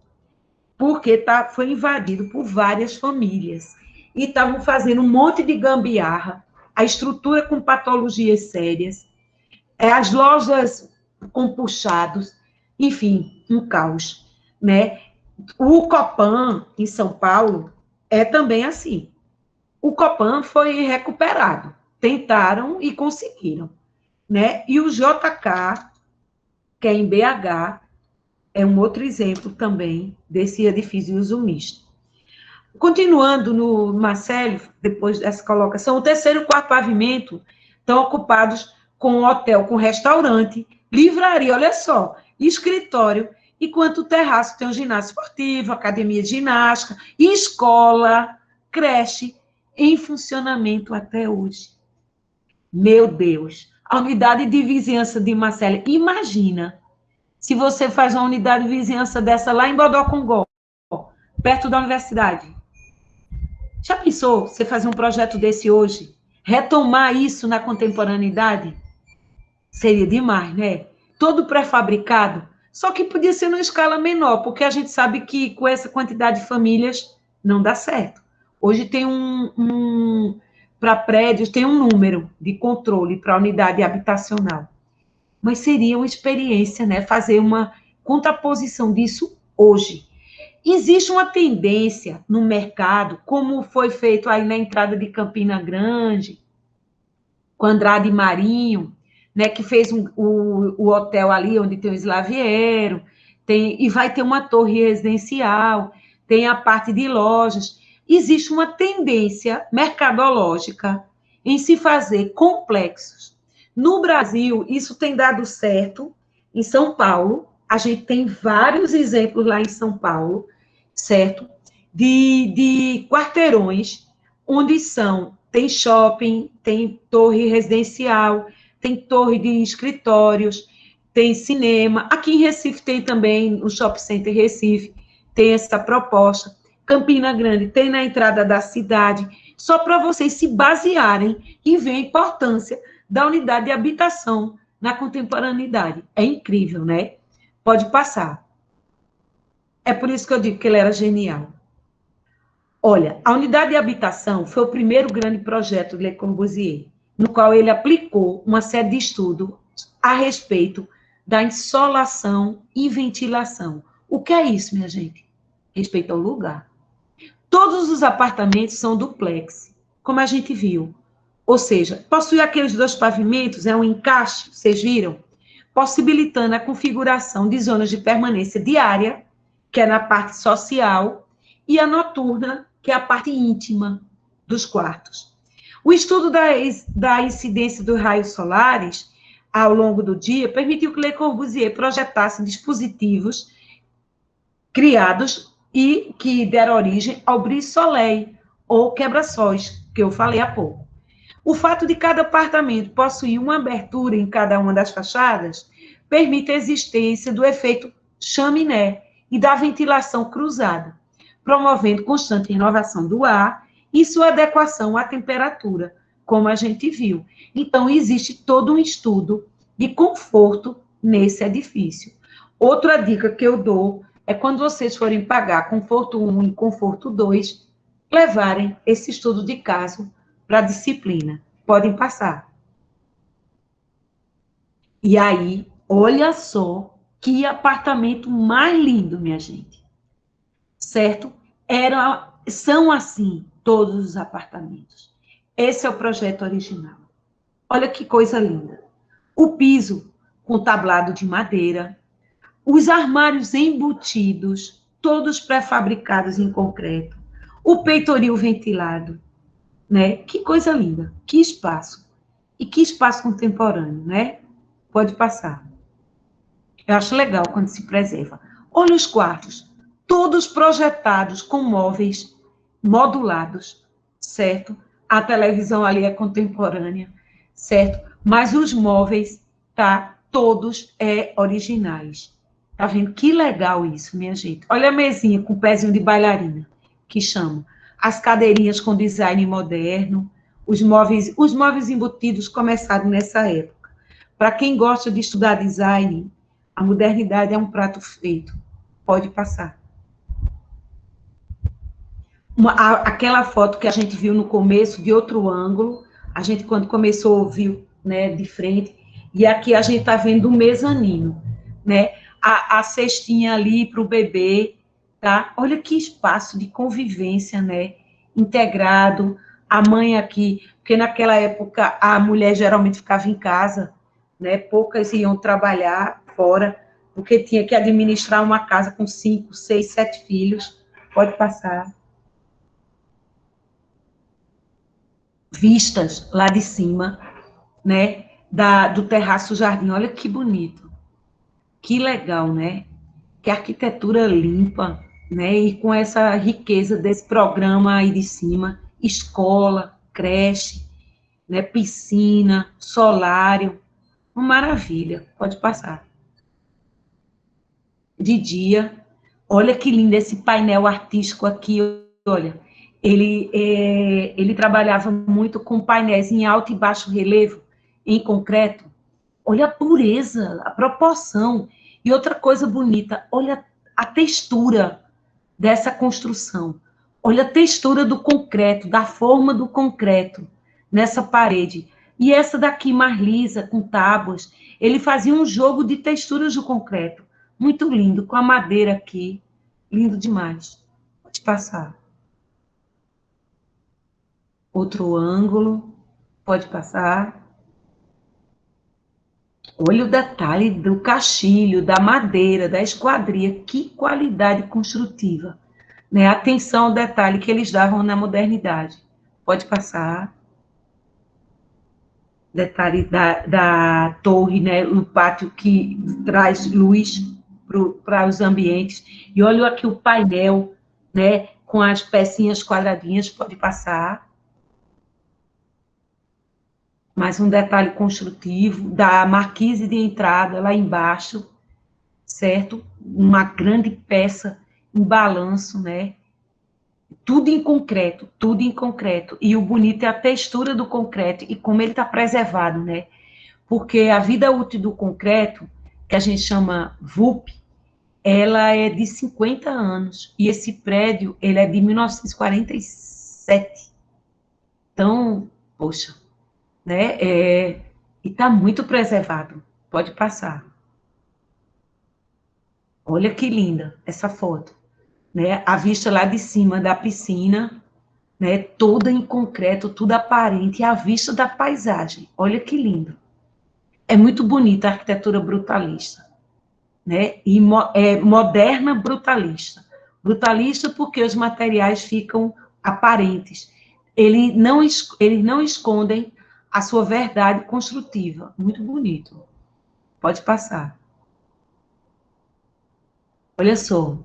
porque foi invadido por várias famílias, e estavam fazendo um monte de gambiarra, a estrutura com patologias sérias, as lojas com puxados, enfim, um caos, né? O Copan, em São Paulo, é também assim. O Copan foi recuperado, tentaram e conseguiram, né? E o JK, que é em BH, é um outro exemplo também desse edifício de uso misto. Continuando no Marcelo, depois dessa colocação, o terceiro e quarto pavimento estão ocupados com hotel, com restaurante, livraria, olha só, escritório, enquanto o terraço tem um ginásio esportivo, academia de ginástica, escola, creche, em funcionamento até hoje. Meu Deus, a unidade de vizinhança de Marcelo, imagina, se você faz uma unidade de vizinhança dessa lá em Bodocongó, perto da universidade. Já pensou você fazer um projeto desse hoje? Retomar isso na contemporaneidade? Seria demais, né? Todo pré-fabricado, só que podia ser numa escala menor, porque a gente sabe que com essa quantidade de famílias não dá certo. Hoje tem para prédios, tem um número de controle para unidade habitacional. Mas seria uma experiência, né? Fazer uma contraposição disso hoje. Existe uma tendência no mercado, como foi feito aí na entrada de Campina Grande, com Andrade Marinho, né, que fez o hotel ali, onde tem o Slaviero, e vai ter uma torre residencial, tem a parte de lojas. Existe uma tendência mercadológica em se fazer complexos. No Brasil, isso tem dado certo. Em São Paulo, a gente tem vários exemplos lá em São Paulo, certo? De quarteirões, onde tem shopping, tem torre residencial, tem torre de escritórios, tem cinema. Aqui em Recife tem também, o Shopping Center Recife, tem essa proposta. Campina Grande tem na entrada da cidade, só para vocês se basearem e ver a importância da unidade de habitação na contemporaneidade. É incrível, né? Pode passar. É por isso que eu digo que ele era genial. Olha, a unidade de habitação foi o primeiro grande projeto de Le Corbusier, no qual ele aplicou uma série de estudos a respeito da insolação e ventilação. O que é isso, minha gente? Respeito ao lugar. Todos os apartamentos são duplex, como a gente viu. Ou seja, possui aqueles 2 pavimentos, é um encaixe, vocês viram? Possibilitando a configuração de zonas de permanência diária, que é na parte social, e a noturna, que é a parte íntima dos quartos. O estudo da incidência dos raios solares ao longo do dia permitiu que Le Corbusier projetasse dispositivos criados e que deram origem ao brise-soleil, ou quebra-sóis, que eu falei há pouco. O fato de cada apartamento possuir uma abertura em cada uma das fachadas permite a existência do efeito chaminé e da ventilação cruzada, promovendo constante renovação do ar e sua adequação à temperatura, como a gente viu. Então, existe todo um estudo de conforto nesse edifício. Outra dica que eu dou é quando vocês forem pagar conforto 1 e conforto 2, levarem esse estudo de caso para a disciplina. Podem passar. E aí, olha só que apartamento mais lindo, minha gente. Certo? São assim todos os apartamentos. Esse é o projeto original. Olha que coisa linda. O piso com tablado de madeira, os armários embutidos, todos pré-fabricados em concreto, o peitoril ventilado, né? Que coisa linda, que espaço. E que espaço contemporâneo, né? Pode passar. Eu acho legal quando se preserva. Olha os quartos, todos projetados com móveis modulados, certo? A televisão ali é contemporânea, certo? Mas os móveis, tá? Todos originais. Tá vendo? Que legal isso, minha gente. Olha a mesinha com o pezinho de bailarina, que chama. As cadeirinhas com design moderno, os móveis embutidos começaram nessa época. Para quem gosta de estudar design, a modernidade é um prato feito. Pode passar. Aquela foto que a gente viu no começo, de outro ângulo, a gente, quando começou, viu, né, de frente, e aqui a gente está vendo o mezanino, né? A cestinha ali para o bebê, tá? Olha que espaço de convivência, né? Integrado, a mãe aqui, porque naquela época a mulher geralmente ficava em casa, né? Poucas iam trabalhar fora, porque tinha que administrar uma casa com 5, 6, 7 filhos. Pode passar. Vistas lá de cima, né, do Terraço Jardim. Olha que bonito, que legal, né? Que arquitetura limpa, né? E com essa riqueza desse programa aí de cima, escola, creche, né? Piscina, solário, uma maravilha. Pode passar. De dia, olha que lindo esse painel artístico aqui, olha. Ele trabalhava muito com painéis em alto e baixo relevo, em concreto. Olha a pureza, a proporção. E outra coisa bonita, olha a textura dessa construção. Olha a textura do concreto, da forma do concreto nessa parede. E essa daqui mais lisa, com tábuas, ele fazia um jogo de texturas do concreto. Muito lindo, com a madeira aqui. Lindo demais. Pode passar. Outro ângulo. Pode passar. Olha o detalhe do caixilho, da madeira, da esquadria. Que qualidade construtiva. Né? Atenção ao detalhe que eles davam na modernidade. Pode passar. Detalhe da torre, né? No pátio que traz luz para os ambientes. E olha aqui o painel, né? Com as pecinhas quadradinhas. Pode passar. Mais um detalhe construtivo da marquise de entrada lá embaixo, certo? Uma grande peça em balanço, né? Tudo em concreto, tudo em concreto. E o bonito é a textura do concreto e como ele está preservado, né? Porque a vida útil do concreto, que a gente chama VUP, ela é de 50 anos. E esse prédio, ele é de 1947. Então, poxa, né? E está muito preservado. Pode passar. Olha que linda essa foto, né? A vista lá de cima da piscina, né? Toda em concreto, tudo aparente, e a vista da paisagem. Olha que lindo. É muito bonita a arquitetura brutalista, né? E é moderna brutalista. Brutalista porque os materiais ficam aparentes. Eles não escondem a sua verdade construtiva. Muito bonito. Pode passar. Olha só,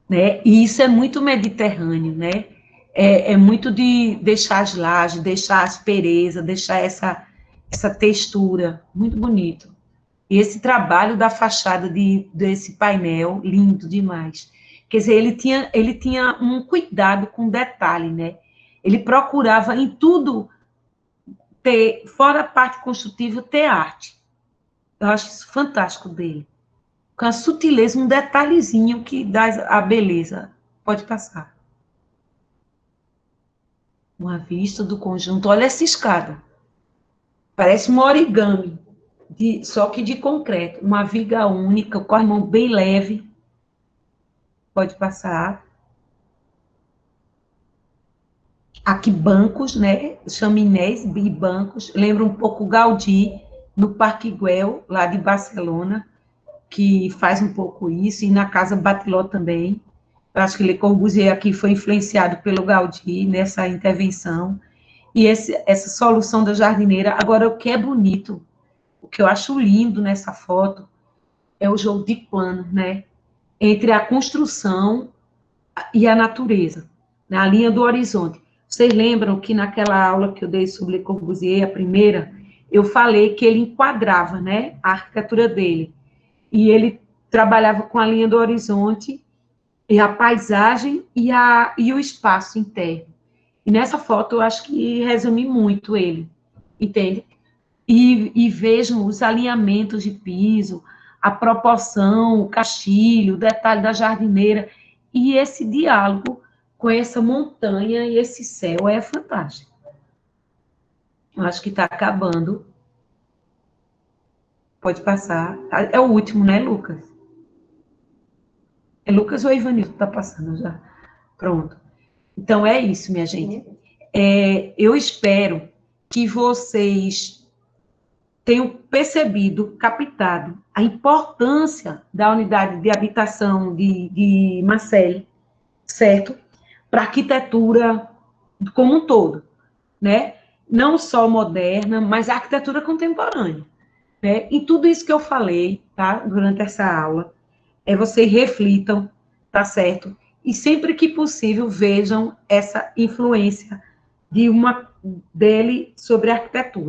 né? E isso é muito mediterrâneo, né? É muito de deixar as lajes, deixar a aspereza, deixar essa textura. Muito bonito. E esse trabalho da fachada desse painel, lindo demais. Quer dizer, ele tinha um cuidado com detalhe, né? Ele procurava em tudo ter, fora a parte construtiva, ter arte. Eu acho isso fantástico dele. Com a sutileza, um detalhezinho que dá a beleza. Pode passar. Uma vista do conjunto. Olha essa escada. Parece um origami, só que de concreto. Uma viga única, com a mão bem leve. Pode passar. Aqui bancos, né? Chaminés e bancos. Lembra um pouco Gaudí, no Parque Güell, lá de Barcelona, que faz um pouco isso, e na Casa Batlló também. Eu acho que Le Corbusier aqui foi influenciado pelo Gaudí nessa intervenção. E essa solução da jardineira. Agora, o que é bonito, o que eu acho lindo nessa foto, é o jogo de plano, né? Entre a construção e a natureza, na linha do horizonte. Vocês lembram que naquela aula que eu dei sobre Le Corbusier, a primeira, eu falei que ele enquadrava, né, a arquitetura dele. E ele trabalhava com a linha do horizonte, e a paisagem e o espaço interno. E nessa foto eu acho que resume muito ele, entende? E vejam os alinhamentos de piso, a proporção, o caixilho, o detalhe da jardineira, e esse diálogo com essa montanha e esse céu é fantástico. Eu acho que está acabando. Pode passar. É o último, né, Lucas? É Lucas ou Ivanildo que está passando já? Pronto. Então, é isso, minha gente. Eu espero que vocês tenham percebido, captado a importância da unidade de habitação de Marseille, certo? Para a arquitetura como um todo, né? não só moderna, mas a arquitetura contemporânea, né? E tudo isso que eu falei, tá, durante essa aula, vocês reflitam, tá certo? E sempre que possível, vejam essa influência dele sobre a arquitetura.